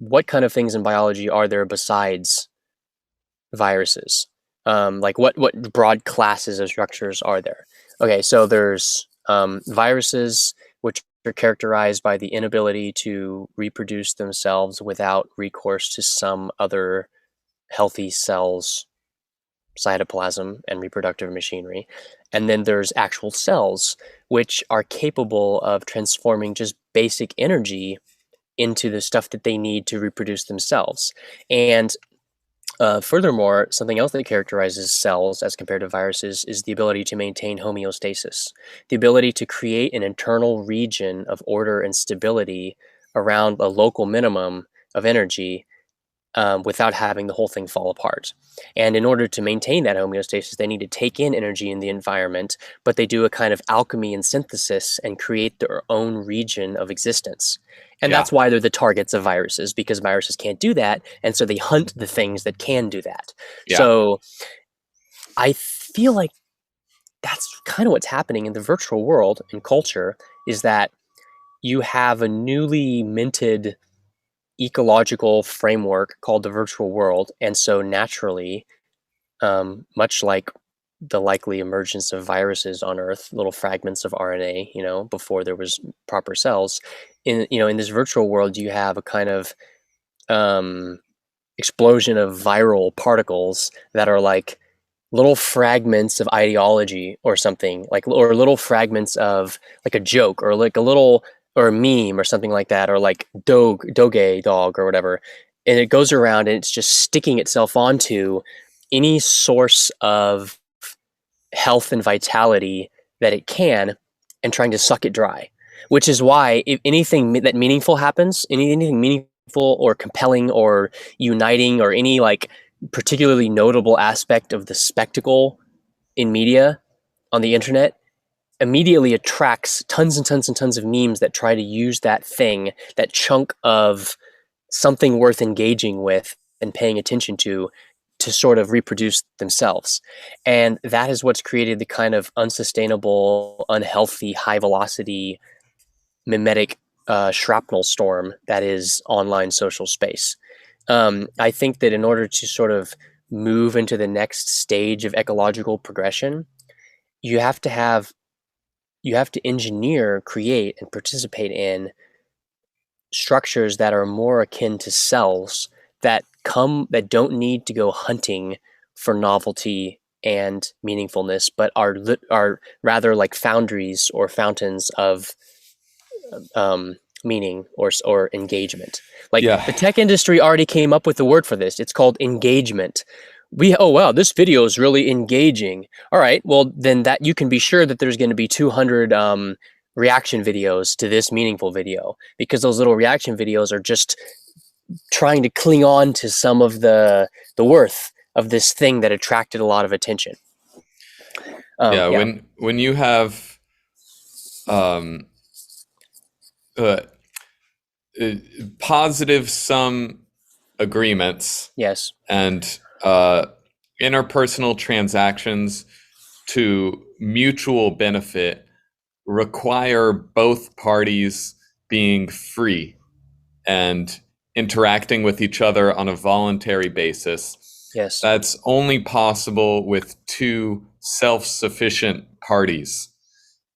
what kind of things in biology are there besides viruses? Like what broad classes of structures are there? Okay, so there's viruses, which are characterized by the inability to reproduce themselves without recourse to some other healthy cells, cytoplasm, and reproductive machinery. And then there's actual cells, which are capable of transforming just basic energy into the stuff that they need to reproduce themselves. And furthermore, something else that characterizes cells as compared to viruses is the ability to maintain homeostasis, the ability to create an internal region of order and stability around a local minimum of energy, without having the whole thing fall apart. And in order to maintain that homeostasis, they need to take in energy in the environment, but they do a kind of alchemy and synthesis and create their own region of existence. And Yeah. that's why they're the targets of viruses, because viruses can't do that. And so they hunt the things that can do that. Yeah. So I feel like that's kind of what's happening in the virtual world and culture, is that you have a newly minted ecological framework called the virtual world. And so naturally, much like the likely emergence of viruses on Earth, little fragments of RNA, before there was proper cells, in this virtual world, you have a kind of um, explosion of viral particles that are like little fragments of ideology or something, like, or little fragments of like a joke or like a little or a meme or something like that, or like doge dog or whatever, and it goes around and it's just sticking itself onto any source of health and vitality that it can, and trying to suck it dry. Which is why if anything that meaningful happens, anything meaningful or compelling or uniting, or any like particularly notable aspect of the spectacle in media on the internet, immediately attracts tons and tons and tons of memes that try to use that thing, that chunk of something worth engaging with and paying attention to sort of reproduce themselves. And that is what's created the kind of unsustainable, unhealthy, high velocity, mimetic shrapnel storm that is online social space. I think that in order to sort of move into the next stage of ecological progression, you have to have you have to engineer, create, and participate in structures that are more akin to cells, that don't need to go hunting for novelty and meaningfulness, but are rather like foundries or fountains of meaning or engagement. Like Yeah. the tech industry already came up with the word for this. It's called engagement. Oh wow, this video is really engaging. All right, well then that you can be sure that there's going to be 200 reaction videos to this meaningful video, because those little reaction videos are just trying to cling on to some of the worth of this thing that attracted a lot of attention. Yeah. Yeah. When you have um, uh, uh, positive sum agreements Yes. and interpersonal transactions to mutual benefit require both parties being free and interacting with each other on a voluntary basis. Yes. That's only possible with two self-sufficient parties.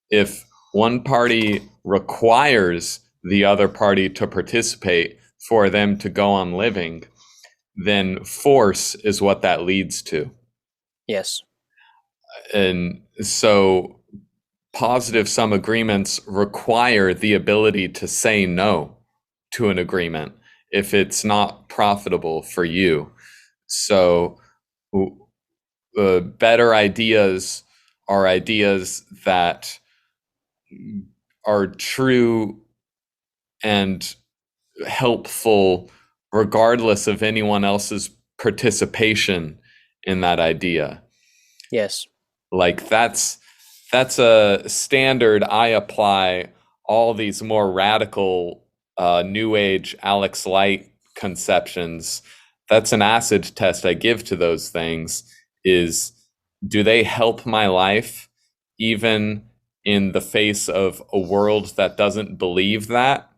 If one party requires the other party to participate for them to go on living, then force is what that leads to. Yes. And so positive sum agreements require the ability to say no to an agreement. if it's not profitable for you. So better ideas are ideas that are true and helpful regardless of anyone else's participation in that idea. Yes. Like that's a standard I apply all these more radical new age Alex Light conceptions. That's an acid test I give to those things is, do they help my life even in the face of a world that doesn't believe that?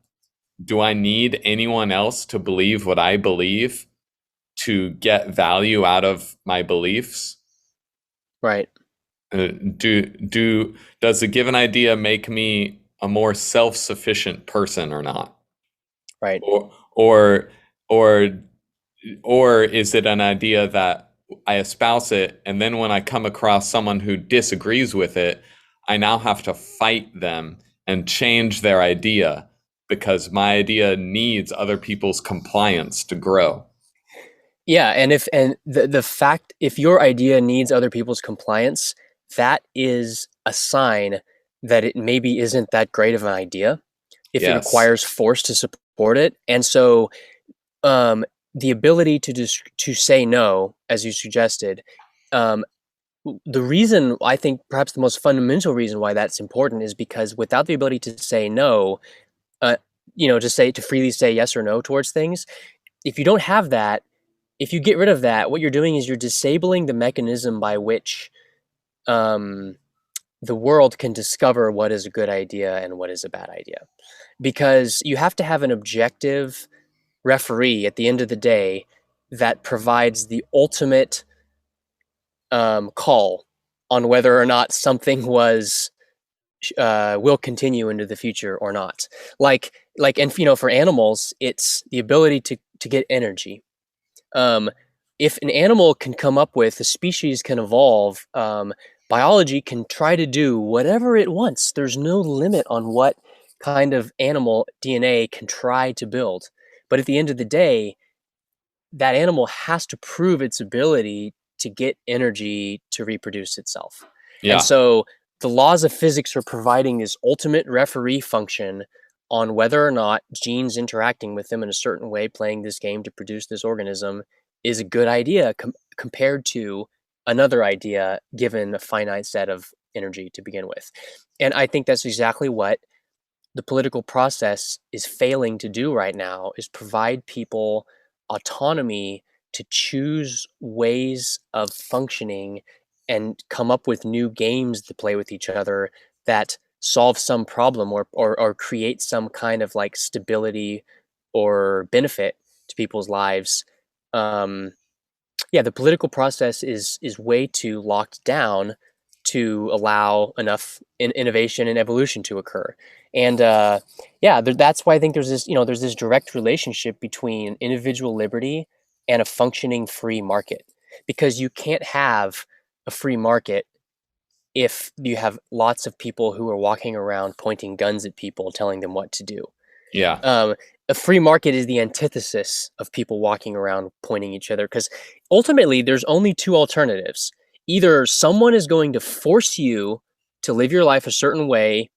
Do I need anyone else to believe what I believe to get value out of my beliefs? Right. Does a given idea make me a more self-sufficient person or not? Right. Or or or or is it an idea that I espouse it, and then when I come across someone who disagrees with it, I now have to fight them and change their idea because my idea needs other people's compliance to grow? Yeah, and the fact, if your idea needs other people's compliance, that is a sign that it maybe isn't that great of an idea if it Yes. requires force to support it. And so the ability to say no, as you suggested, um, the reason, I think perhaps the most fundamental reason why that's important is because without the ability to say no, uh, to freely say yes or no towards things, if you don't have that, if you get rid of that, what you're doing is you're disabling the mechanism by which um, the world can discover what is a good idea and what is a bad idea. Because you have to have an objective referee at the end of the day that provides the ultimate call on whether or not something was will continue into the future or not. And for animals, it's the ability to get energy. Um, if an animal can come up with, a species can evolve, biology can try to do whatever it wants. There's no limit on what kind of animal DNA can try to build. But at the end of the day, that animal has to prove its ability to get energy to reproduce itself. And Yeah. so the laws of physics are providing this ultimate referee function on whether or not genes interacting with them in a certain way, playing this game to produce this organism, is a good idea compared to another idea given a finite set of energy to begin with. And I think that's exactly what the political process is failing to do right now, is provide people autonomy to choose ways of functioning and come up with new games to play with each other that solve some problem, or create some kind of like stability or benefit to people's lives. Um, yeah, the political process is way too locked down to allow enough innovation and evolution to occur. And yeah, that's why I think there's this direct relationship between individual liberty and a functioning free market, because you can't have a free market if you have lots of people who are walking around pointing guns at people, telling them what to do. Yeah. um, a free market is the antithesis of people walking around pointing each other, because ultimately there's only two alternatives. Either someone is going to force you to live your life a certain way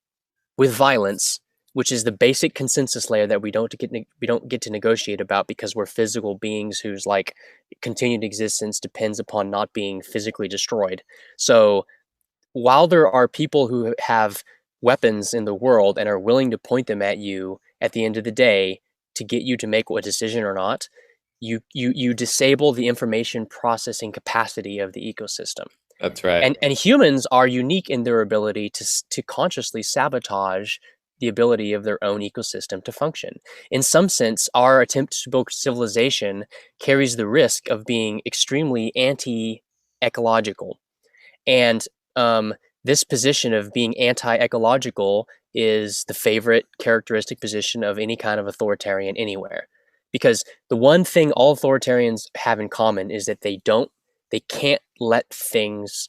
with violence, which is the basic consensus layer that we don't get to negotiate about, because we're physical beings whose like continued existence depends upon not being physically destroyed. So while there are people who have weapons in the world and are willing to point them at you at the end of the day to get you to make a decision or not, you disable the information processing capacity of the ecosystem. That's right. And humans are unique in their ability to consciously sabotage the ability of their own ecosystem to function. In some sense, our attempt to build civilization carries the risk of being extremely anti-ecological. And this position of being anti-ecological is the favorite characteristic position of any kind of authoritarian anywhere. Because the one thing all authoritarians have in common is that they can't let things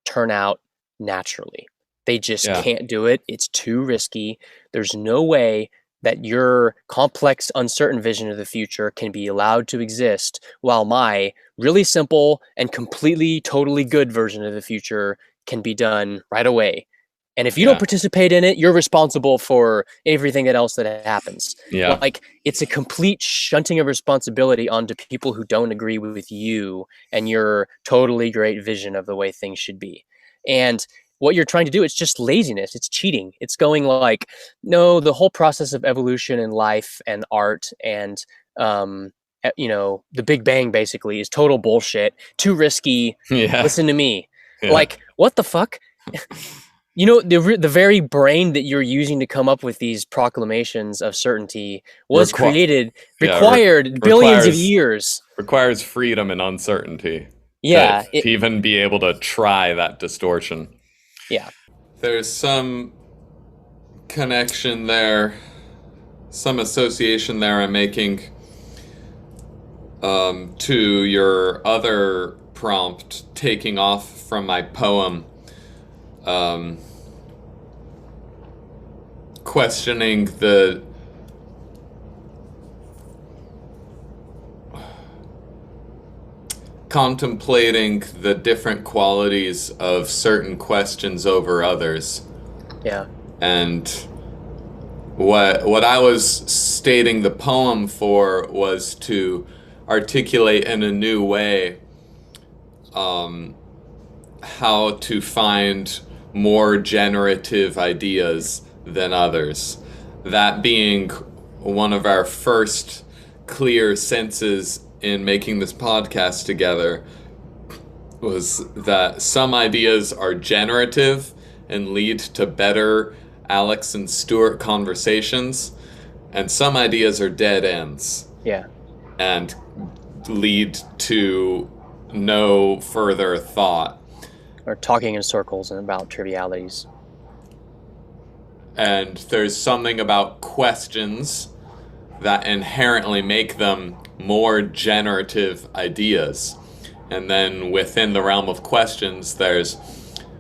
turn out naturally. They just Yeah. can't do it. It's too risky. There's no way that your complex, uncertain vision of the future can be allowed to exist, while my really simple and completely, totally good version of the future can be done right away. And if you don't Yeah. participate in it, you're responsible for everything else that happens. Yeah. Like, it's a complete shunting of responsibility onto people who don't agree with you and your totally great vision of the way things should be. And what you're trying to do, it's just laziness. It's cheating. It's going like, no, the whole process of evolution and life and art and, the Big Bang basically is total bullshit. Too risky. Yeah. Listen to me. Yeah. Like, what the fuck? The very brain that you're using to come up with these proclamations of certainty was Yeah, required billions of years. requires freedom and uncertainty Yeah, to even be able to try that distortion. yeah, There's some connection there, some association there I'm making to your other prompt, taking off from my poem, questioning the contemplating the different qualities of certain questions over others. yeah, And what I was stating the poem for was to articulate in a new way how to find more generative ideas than others. That being one of our first clear senses in making this podcast together was that some ideas are generative and lead to better Alex and Stuart conversations, and some ideas are dead ends yeah. and lead to no further thought. Or talking in circles and about trivialities. And there's something about questions that inherently make them more generative ideas. And then within the realm of questions, there's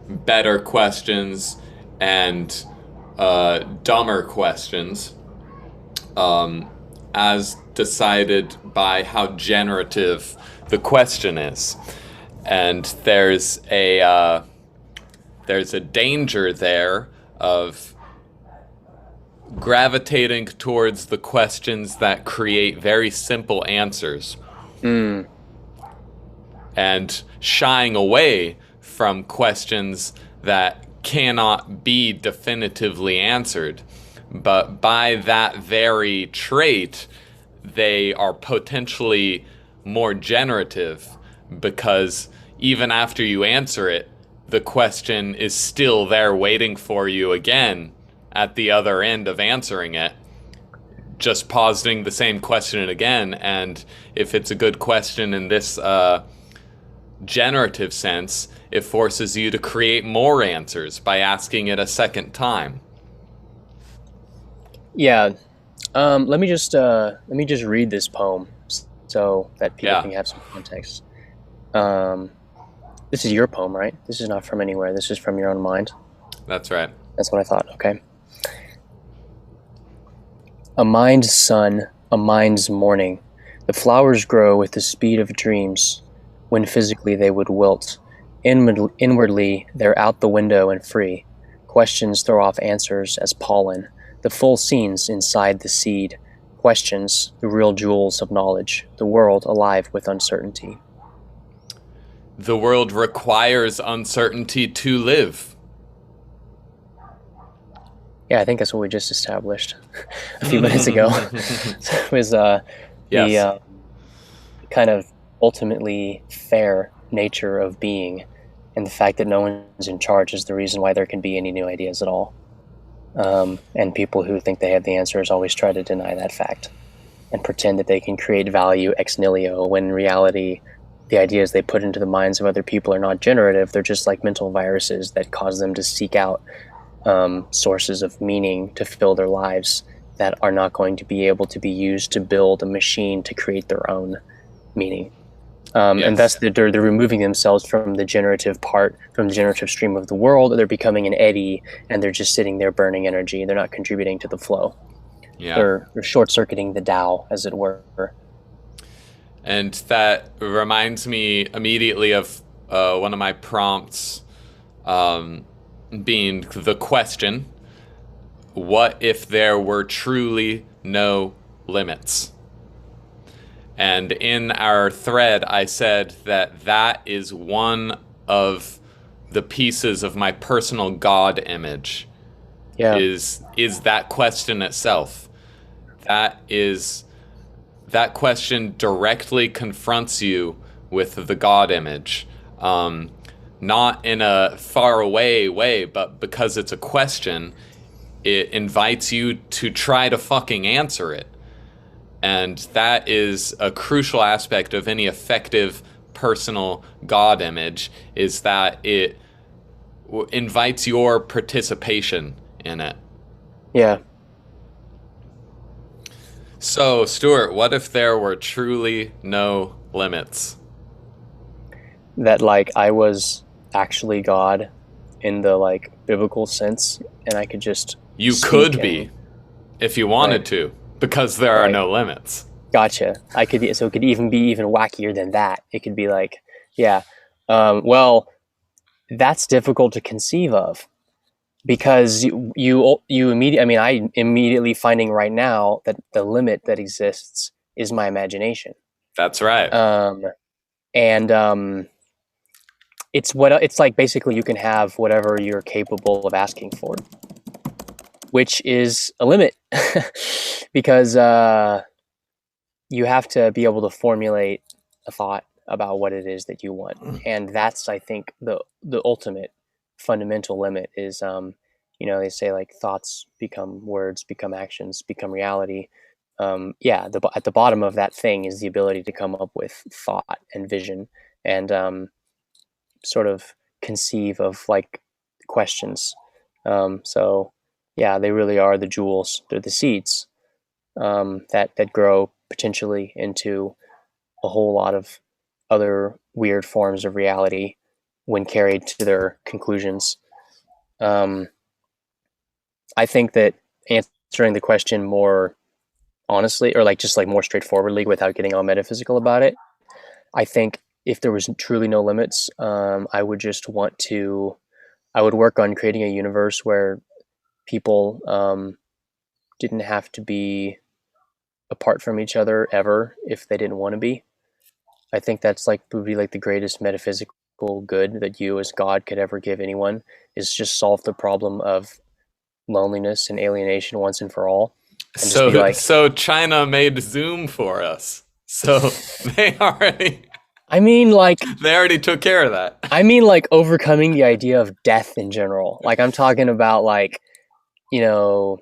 better questions and dumber questions, as decided by how generative the question is. And there's a danger there of gravitating towards the questions that create very simple answers. And shying away from questions that cannot be definitively answered. But by that very trait, they are potentially more generative, because even after you answer it, the question is still there waiting for you again at the other end of answering it, just positing the same question again. And if it's a good question in this generative sense, it forces you to create more answers by asking it a second time. Yeah. Let me just read this poem so that people can have some context. This is your poem, right? This is not from anywhere. This is from your own mind. That's right. That's what I thought. Okay. A mind's sun, a mind's morning. The flowers grow with the speed of dreams, when physically they would wilt. Inwardly, they're out the window and free. Questions throw off answers as pollen. The full scenes inside the seed. Questions, the real jewels of knowledge. The world alive with uncertainty. The world requires uncertainty to live. Yeah, I think that's what we just established a few minutes ago. So it was Yes. the kind of ultimately fair nature of being, and the fact that no one's in charge is the reason why there can be any new ideas at all. And people who think they have the answers always try to deny that fact and pretend that they can create value ex nihilo, when in reality, the ideas they put into the minds of other people are not generative. They're just like mental viruses that cause them to seek out sources of meaning to fill their lives that are not going to be able to be used to build a machine to create their own meaning. And thus they're removing themselves from the generative part, from the generative stream of the world. They're becoming an eddy, and they're just sitting there burning energy. They're not contributing to the flow. Yeah. or short circuiting the Tao, as it were. And that reminds me immediately of one of my prompts um, being the question: what if there were truly no limits? And in our thread, I said that that is one of the pieces of my personal God image. Yeah, Is that question itself? That is that question directly confronts you with the God image. Um, Not in a far away way, but because it's a question, it invites you to try to fucking answer it. And that is a crucial aspect of any effective personal God image, is that it invites your participation in it. yeah. So, Stuart, what if there were truly no limits? That like I was actually God in the like biblical sense, and I could just You speak could and be if you right, wanted to, because there are right. no limits. Gotcha. I could so it could even be even wackier than that. It could be like, yeah, well, that's difficult to conceive of because you immediately. I mean, I immediately finding right now that the limit that exists is my imagination. That's right. Um, and it's like basically you can have whatever you're capable of asking for, which is a limit because you have to be able to formulate a thought about what it is that you want, and that's I think the ultimate fundamental limit is they say like thoughts become words, become actions, become reality. Yeah, at the bottom of that thing is the ability to come up with thought and vision and sort of conceive of like questions. So yeah, they really are the jewels. They're the seeds that grow potentially into a whole lot of other weird forms of reality when carried to their conclusions. Um, I think that answering the question more honestly, or like just like more straightforwardly without getting all metaphysical about it, I think if there was truly no limits, I would just want to. I would work on creating a universe where people didn't have to be apart from each other ever if they didn't want to be. I think that's like would be like the greatest metaphysical good that you as God could ever give anyone is just solve the problem of loneliness and alienation once and for all, and just be So, like, so China made Zoom for us. So they already I mean, like, they already took care of that. overcoming the idea of death in general. Like, I'm talking about like, you know,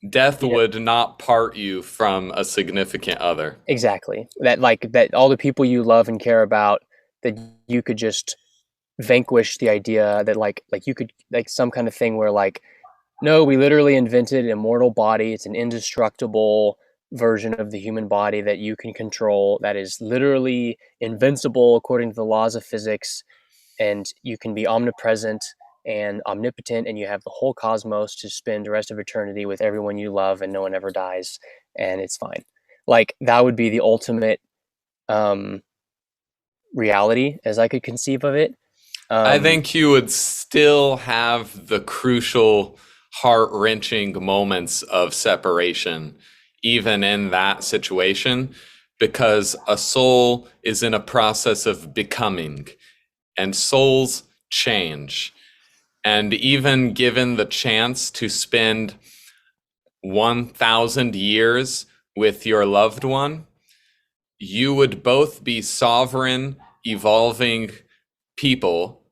Death you know, would not part you from a significant other. exactly that, like that all the people you love and care about, that you could just vanquish the idea that like you could like some kind of thing where like no, we literally invented an immortal body. It's an indestructible version of the human body that you can control, that is literally invincible according to the laws of physics, and you can be omnipresent and omnipotent, and you have the whole cosmos to spend the rest of eternity with everyone you love, and no one ever dies, and it's fine. Like that would be the ultimate um, reality as I could conceive of it. I Um, think you would still have the crucial, heart wrenching moments of separation, even in that situation, because a soul is in a process of becoming, and souls change. And even given the chance to spend 1,000 years with your loved one, you would both be sovereign, evolving people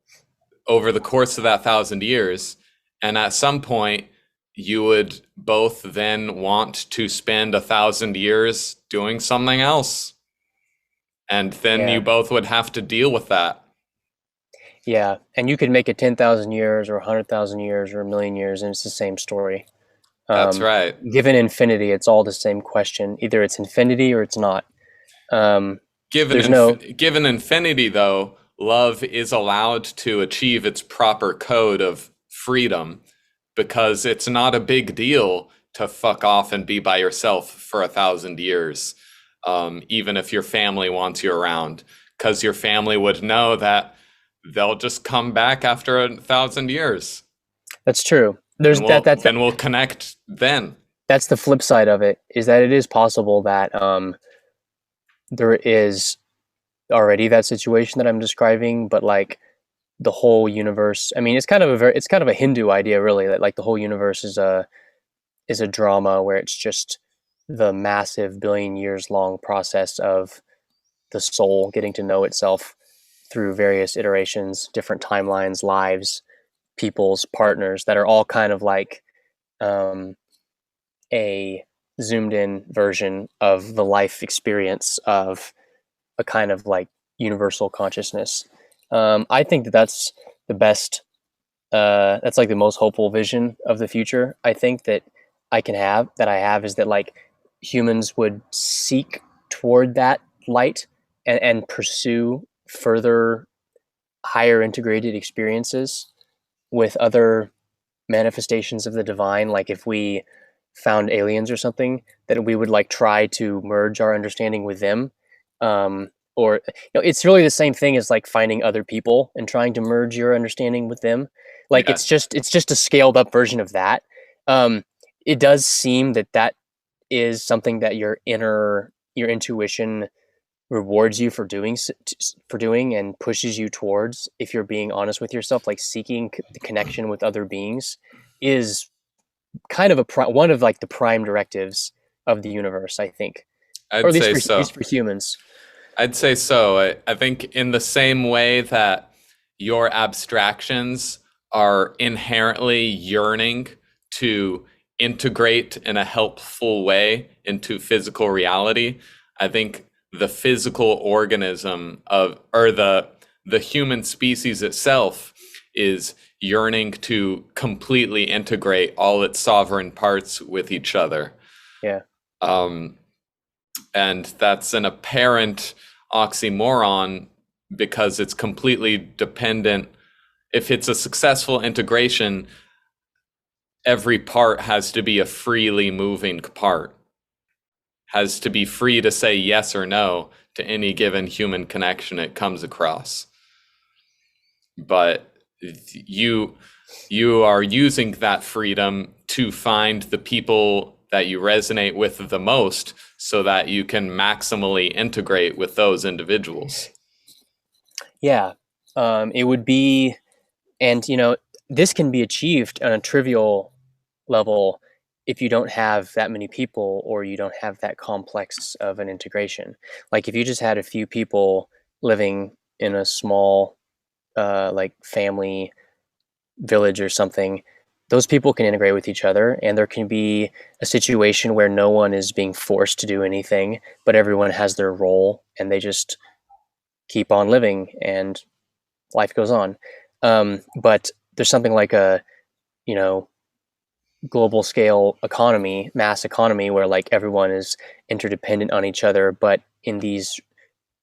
over the course of that 1,000 years. And at some point, you would both then want to spend 1,000 years doing something else. And then you yeah, both would have to deal with that. yeah, and you could make it 10,000 years or 100,000 years or a million years, and it's the same story. That's Um, right. Given infinity, it's all the same question. Either it's infinity or it's not. Um, there's no, Given infinity, though, love is allowed to achieve its proper code of freedom because it's not a big deal to fuck off and be by yourself for 1,000 years, even if your family wants you around, because your family would know that they'll just come back after 1,000 years, That's true. There's and that we'll that, that then we'll connect then. that's the flip side of it, is that it is possible that there is already that situation that I'm describing, but like the whole universe. I mean, it's kind of a Hindu idea, really, that like the whole universe is a drama where it's just the massive billion years long process of the soul getting to know itself through various iterations, different timelines, lives, people's partners that are all kind of like um, a zoomed in version of the life experience of a kind of like universal consciousness. I think that that's the best. That's like the most hopeful vision of the future. I think that I have is that like humans would seek toward that light and pursue further higher integrated experiences with other manifestations of the divine. Like if we found aliens or something, that we would like try to merge our understanding with them. Or it's really the same thing as like finding other people and trying to merge your understanding with them. Like Yes, it's just a scaled up version of that. Um, it does seem that that is something that your intuition rewards you for doing and pushes you towards, if you're being honest with yourself, like seeking the connection with other beings is kind of one of like the prime directives of the universe, I think, or I'd say at so. least for humans. I'd say so. I think in the same way that your abstractions are inherently yearning to integrate in a helpful way into physical reality, I think the physical organism of, or the human species itself is yearning to completely integrate all its sovereign parts with each other. Yeah. Um, and that's an apparent oxymoron because it's completely dependent. If it's a successful integration, every part has to be a freely moving part, has to be free to say yes or no to any given human connection it comes across. But you you are using that freedom to find the people that you resonate with the most so that you can maximally integrate with those individuals. Yeah. It would be, and this can be achieved on a trivial level if you don't have that many people or you don't have that complex of an integration. Like if you just had a few people living in a small like family village or something, those people can integrate with each other, and there can be a situation where no one is being forced to do anything, but everyone has their role and they just keep on living and life goes on. But there's something like a, you know, global scale economy, mass economy, where like everyone is interdependent on each other, but in these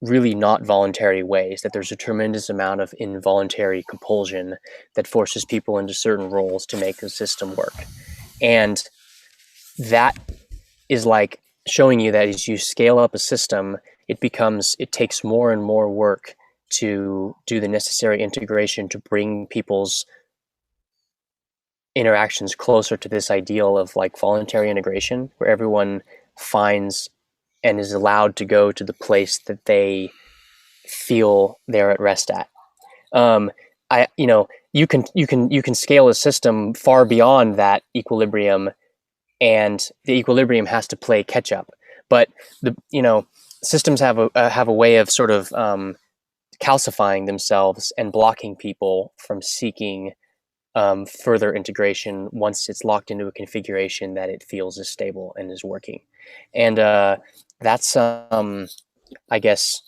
really not voluntary ways, that there's a tremendous amount of involuntary compulsion that forces people into certain roles to make the system work. And that is like showing you that as you scale up a system, it takes more and more work to do the necessary integration to bring people's interactions closer to this ideal of like voluntary integration, where everyone finds and is allowed to go to the place that they feel they're at rest at. Um, you can scale a system far beyond that equilibrium, and the equilibrium has to play catch up. But systems have a way of sort of calcifying themselves and blocking people from seeking further integration once it's locked into a configuration that it feels is stable and is working. And that's, I guess,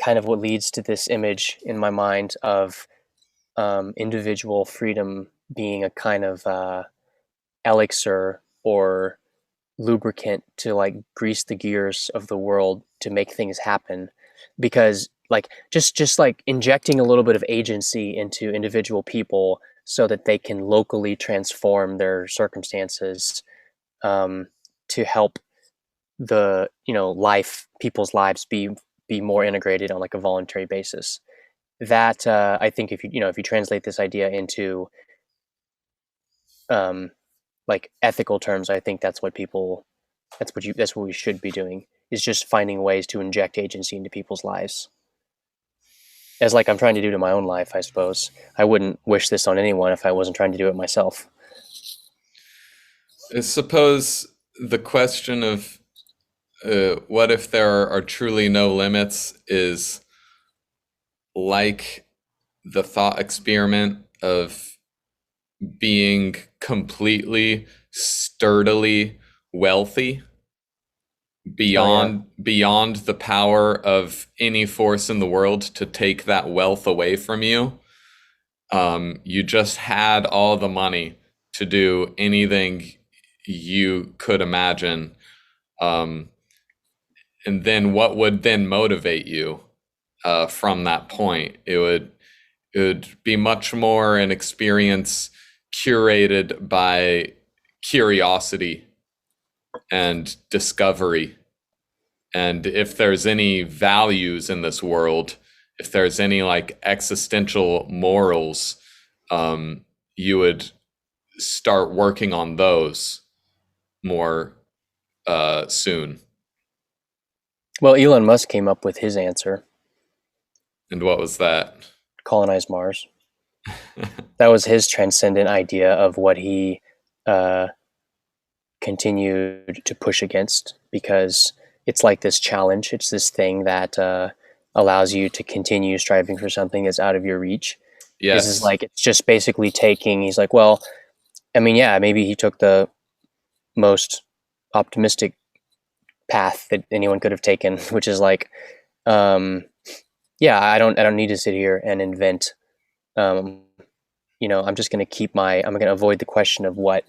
kind of what leads to this image in my mind of individual freedom being a kind of elixir or lubricant to like grease the gears of the world to make things happen, because like just like injecting a little bit of agency into individual people so that they can locally transform their circumstances, um, to help the life people's lives be more integrated on like a voluntary basis. That I think if you translate this idea into um, like ethical terms, I think that's what we should be doing, is just finding ways to inject agency into people's lives, as like I'm trying to do to my own life. I suppose I wouldn't wish this on anyone if I wasn't trying to do it myself. I suppose the question of what if there are truly no limits is like the thought experiment of being completely sturdily wealthy Oh yeah. beyond the power of any force in the world to take that wealth away from you. You just had all the money to do anything you could imagine. Um, and then what would then motivate you from that point? It would be much more an experience curated by curiosity and discovery. And if there's any values in this world, if there's any like existential morals, you would start working on those more soon. Well, Elon Musk came up with his answer: And what was that? colonize Mars. That was his transcendent idea of what he uh, continued to push against, because it's like this challenge. It's this thing that allows you to continue striving for something that's out of your reach. Is Yes. like it's just basically taking. He's like, well, I mean, yeah, maybe he took the most optimistic path that anyone could have taken, which is like, um, yeah, I don't need to sit here and invent. Um, I'm just going to I'm going to avoid the question of what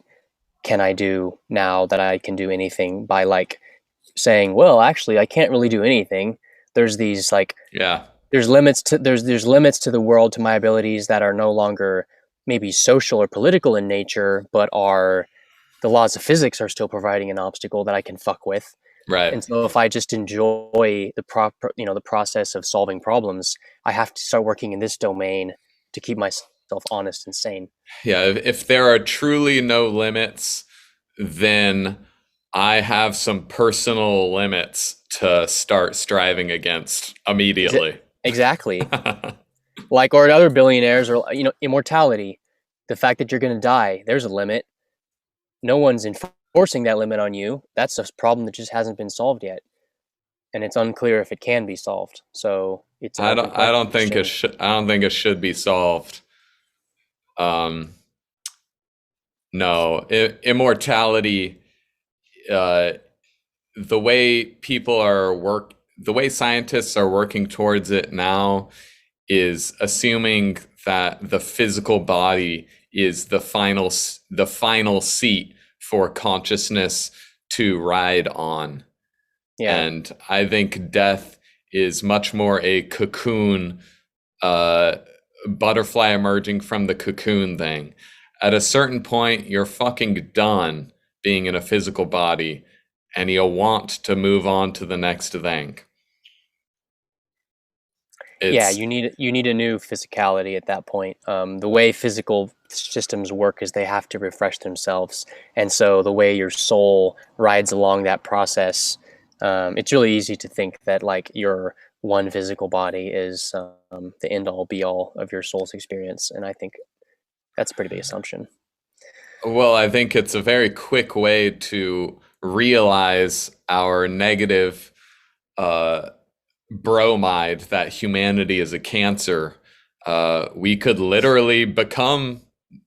can I do now that I can do anything, by like saying, well, actually, I can't really do anything. There's these like Yeah. there's limits to the world, to my abilities, that are no longer maybe social or political in nature, but are the laws of physics are still providing an obstacle that I can fuck with. Right. And so if I just enjoy the process of solving problems, I have to start working in this domain to keep myself honest and sane. Yeah. If there are truly no limits, then I have some personal limits to start striving against Exa- immediately. exactly. Like, or other billionaires, or immortality. The fact that you're going to die, there's a limit. No one's enforcing that limit on you. That's a problem that just hasn't been solved yet, and it's unclear if it can be solved. So it's an open I don't think question. I don't think it should be solved. Um, no, immortality. Uh, the way scientists are working towards it now is assuming that the physical body is the final seat for consciousness to ride on. Yeah. And I think death is much more a cocoon, uh, butterfly emerging from the cocoon thing. At a certain point, you're fucking done being in a physical body, and you'll want to move on to the next thing. Yeah, It's you need a new physicality at that point. The way physical systems work is they have to refresh themselves, and so the way your soul rides along that process, it's really easy to think that like your one physical body is the end all be all of your soul's experience, and I think that's a pretty big assumption. Well, I think it's a very quick way to realize our negative uh, bromide that humanity is a cancer. We could literally become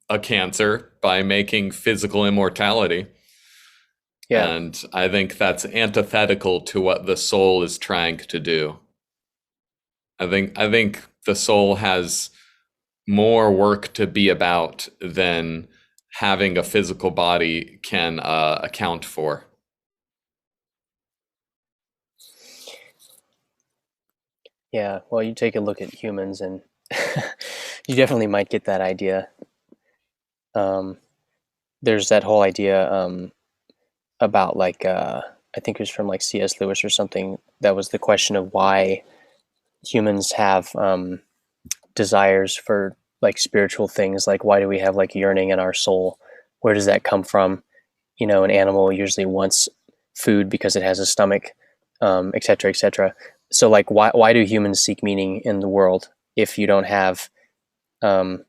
a cancer by making physical immortality. Yeah. And I think that's antithetical to what the soul is trying to do. I think the soul has more work to be about than having a physical body can account for. Yeah, well, you take a look at humans, and you definitely might get that idea. Um, there's that whole idea about like I think it was from like C.S. Lewis or something. That was the question of why humans have desires for like spiritual things. Like why do we have like yearning in our soul? Where does that come from? You know, an animal usually wants food because it has a stomach, et cetera, et cetera. So like why do humans seek meaning in the world if you don't have um,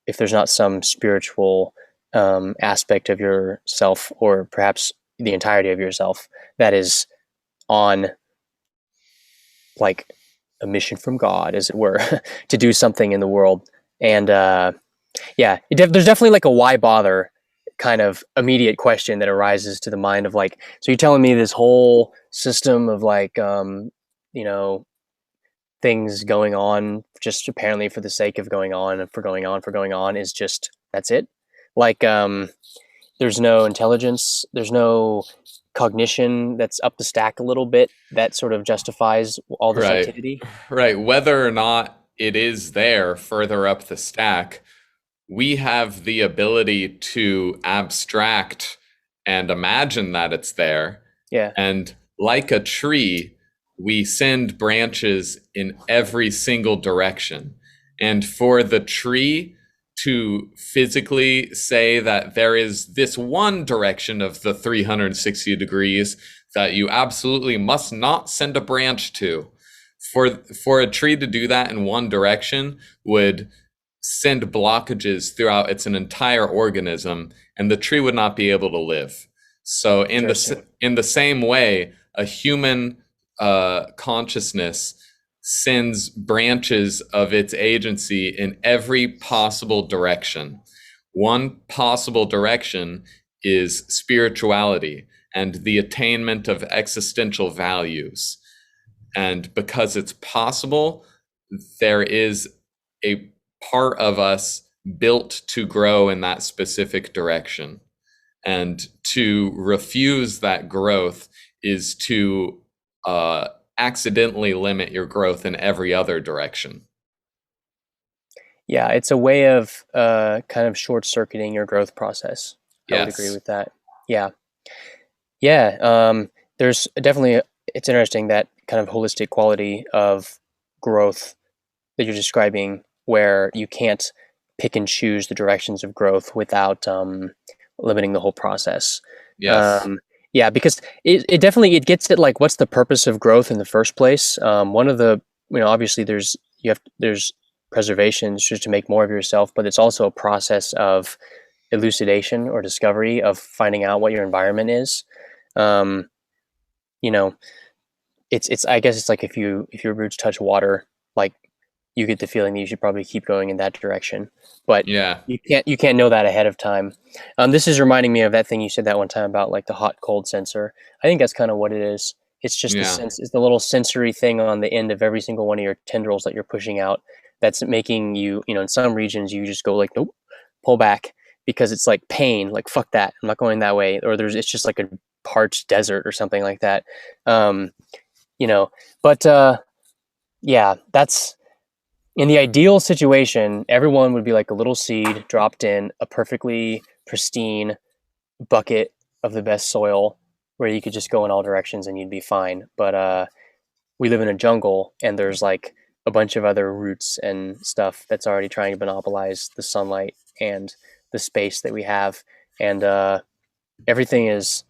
if there's not some spiritual aspect of yourself, or perhaps the entirety of yourself, that is on like a mission from God, as it were, to do something in the world. And yeah, there's definitely like a why bother kind of immediate question that arises to the mind of like, so you're telling me this whole system of like, you know, things going on just apparently for the sake of going on and for going on is just that's it. Like there's no intelligence, there's no cognition that's up the stack a little bit that sort of justifies all this Right. activity. Right. Whether or not it is there further up the stack, we have the ability to abstract and imagine that it's there. Yeah, And like a tree, we send branches in every single direction. And for the tree to physically say that there is this one direction of the 360 degrees that you absolutely must not send a branch to, for a tree to do that in one direction would send blockages throughout its an entire organism, and the tree would not be able to live. So interesting. in the same way, a human consciousness sends branches of its agency in every possible direction. One possible direction is spirituality and the attainment of existential values. And because it's possible, there is a part of us built to grow in that specific direction. And to refuse that growth is to accidentally limit your growth in every other direction. Yeah, it's a way of kind of short circuiting your growth process. I would agree Yes. with that. Yeah. Yeah, there's definitely it's interesting that kind of holistic quality of growth that you're describing, where you can't pick and choose the directions of growth without limiting the whole process. Yes. Um, yeah, because it definitely it gets at like what's the purpose of growth in the first place. One of the obviously there's preservation just to make more of yourself, but it's also a process of elucidation or discovery of finding out what your environment is. Um, you know, it's I guess it's like if your roots touch water, like you get the feeling that you should probably keep going in that direction, but Yeah. you can't know that ahead of time. This is reminding me of that thing you said that one time about like the hot cold sensor. I think that's kind of what it is. It's just the Yeah. sense, it's the little sensory thing on the end of every single one of your tendrils that you're pushing out that's making you, in some regions you just go like, nope, pull back because it's like pain, like fuck that, I'm not going that way, or it's just like a parched desert or something like that. Um, you know, but yeah, that's in the ideal situation, everyone would be like a little seed dropped in a perfectly pristine bucket of the best soil where you could just go in all directions and you'd be fine. But we live in a jungle and there's like a bunch of other roots and stuff that's already trying to monopolize the sunlight and the space that we have. And everything is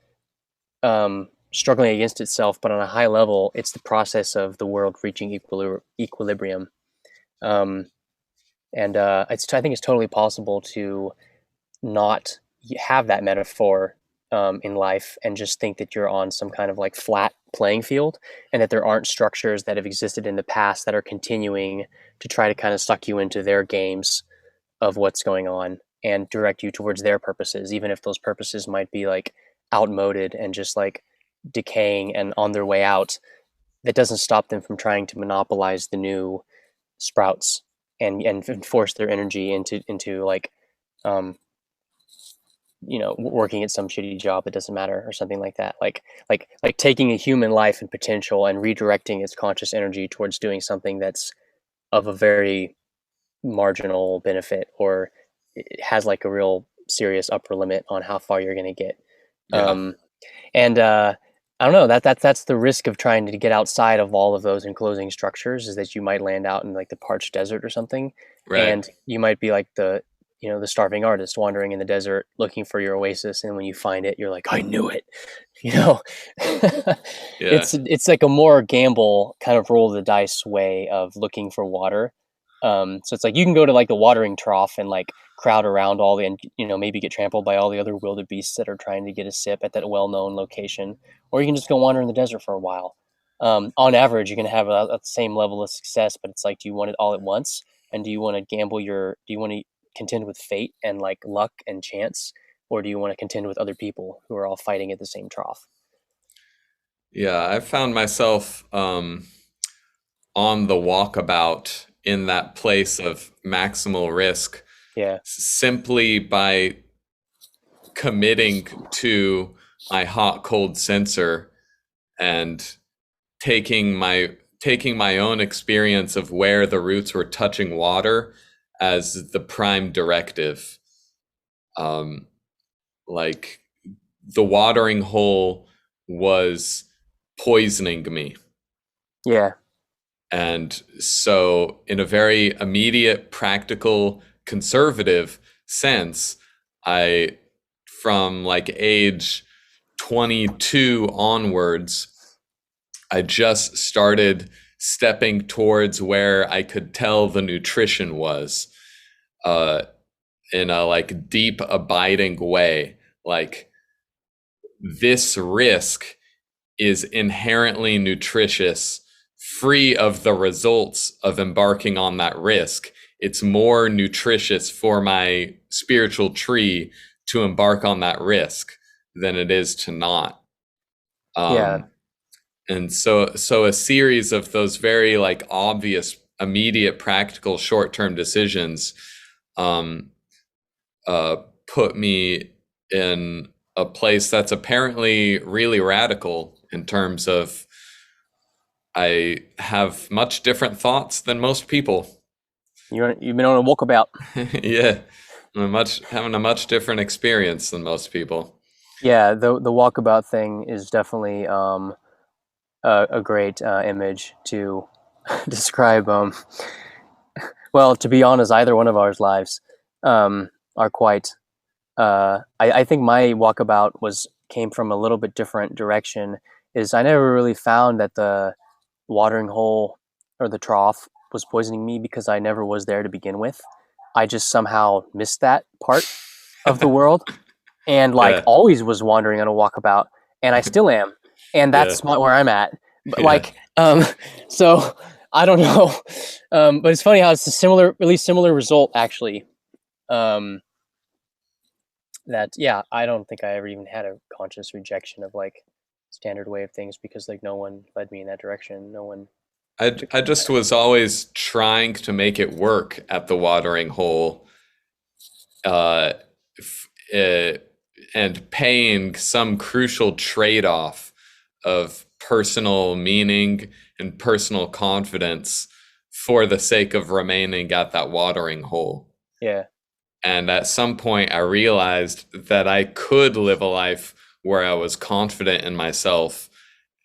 struggling against itself, but on a high level, it's the process of the world reaching equilibrium. Um, and I think it's totally possible to not have that metaphor in life and just think that you're on some kind of like flat playing field, and that there aren't structures that have existed in the past that are continuing to try to kind of suck you into their games of what's going on and direct you towards their purposes, even if those purposes might be like outmoded and just like decaying and on their way out. That doesn't stop them from trying to monopolize the new sprouts and force their energy into like um working at some shitty job that doesn't matter or something like that, like taking a human life and potential and redirecting its conscious energy towards doing something that's of a very marginal benefit, or it has like a real serious upper limit on how far you're going to get. Yeah. And I don't know, that's the risk of trying to get outside of all of those enclosing structures, is that you might land out in like the parched desert or something, Right. and you might be like the, you know, the starving artist wandering in the desert looking for your oasis, and when you find it, you're like, I knew it, you know. Yeah. It's like a more gamble kind of roll of the dice way of looking for water. So it's like you can go to like the watering trough and like crowd around all the, and you know, maybe get trampled by all the other wildebeests that are trying to get a sip at that well-known location, or you can just go wander in the desert for a while. On average, you're going to have a same level of success, but it's like, do you want it all at once, and do you want to gamble your? Do you want to contend with fate and like luck and chance, or do you want to contend with other people who are all fighting at the same trough? Yeah. I found myself on the walkabout in that place of maximal risk Yeah, simply by committing to my hot cold sensor and taking my own experience of where the roots were touching water as the prime directive. Um, like the watering hole was poisoning me. yeah, And so, in a very immediate, practical, conservative sense, I, from like age 22 onwards, I just started stepping towards where I could tell the nutrition was, uh, in a like deep, abiding way. Like this risk is inherently nutritious, free of the results of embarking on that risk. It's more nutritious for my spiritual tree to embark on that risk than it is to not. yeah, Um, and so a series of those very like obvious, immediate, practical, short-term decisions um, uh, put me in a place that's apparently really radical in terms of I have much different thoughts than most people. you've been on a walkabout. Yeah, having a much different experience than most people. Yeah, the walkabout thing is definitely a great image to describe. Well, to be honest, either one of our lives are quite. I think my walkabout was came from a little bit different direction. Is I never really found that the watering hole or the trough was poisoning me because I never was there to begin with. I just somehow missed that part of the world, and like Yeah, always was wandering on a walkabout, and I still am, and yeah, that's where I'm at. But yeah. like, so I don't know, but it's funny how it's a similar, really similar result actually. Um, that yeah, I don't think I ever even had a conscious rejection of like standard way of things, because like no one led me in that direction. No one took I me in just that. was always trying to make it work at the watering hole, uh, f- uh, and paying some crucial trade-off of personal meaning and personal confidence for the sake of remaining at that watering hole. Yeah, And at some point, I realized that I could live a life where I was confident in myself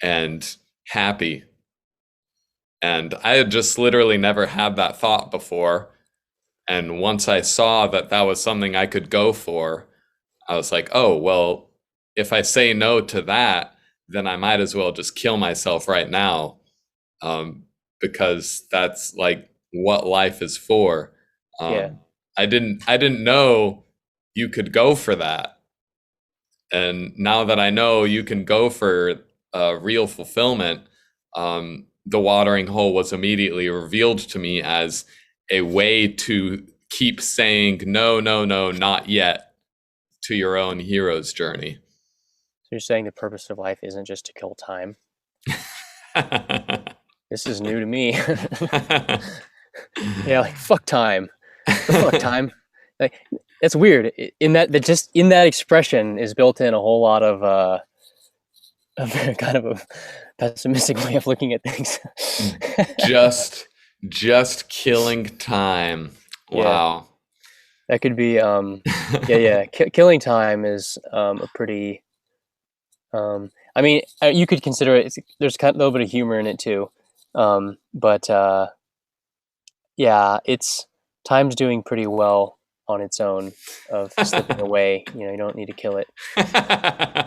and happy. And I had just literally never had that thought before. And once I saw that that was something I could go for, I was like, oh, well, if I say no to that, then I might as well just kill myself right now, um, because that's like what life is for. yeah, Um, I didn't know you could go for that, and now that I know you can go for real fulfillment, the watering hole was immediately revealed to me as a way to keep saying no, no, no, not yet to your own hero's journey. so you're saying the purpose of life isn't just to kill time? This is new to me. Yeah, like fuck time. The fuck time. Like that's weird. In that just in that expression is built in a whole lot of a very kind of a pessimistic way of looking at things. just just killing time. Yeah. Wow. That could be, yeah. Killing time is a pretty. I mean, you could consider it. There's kind of a little bit of humor in it too, but yeah, it's time's doing pretty well on its own of slipping away. You don't need to kill it.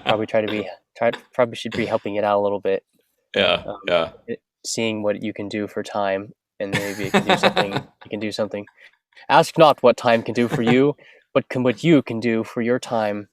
Probably probably should be helping it out a little bit, Yeah, yeah. seeing what you can do for time, and maybe it can do something. You can do something. Ask not what time can do for you, but what you can do for your time.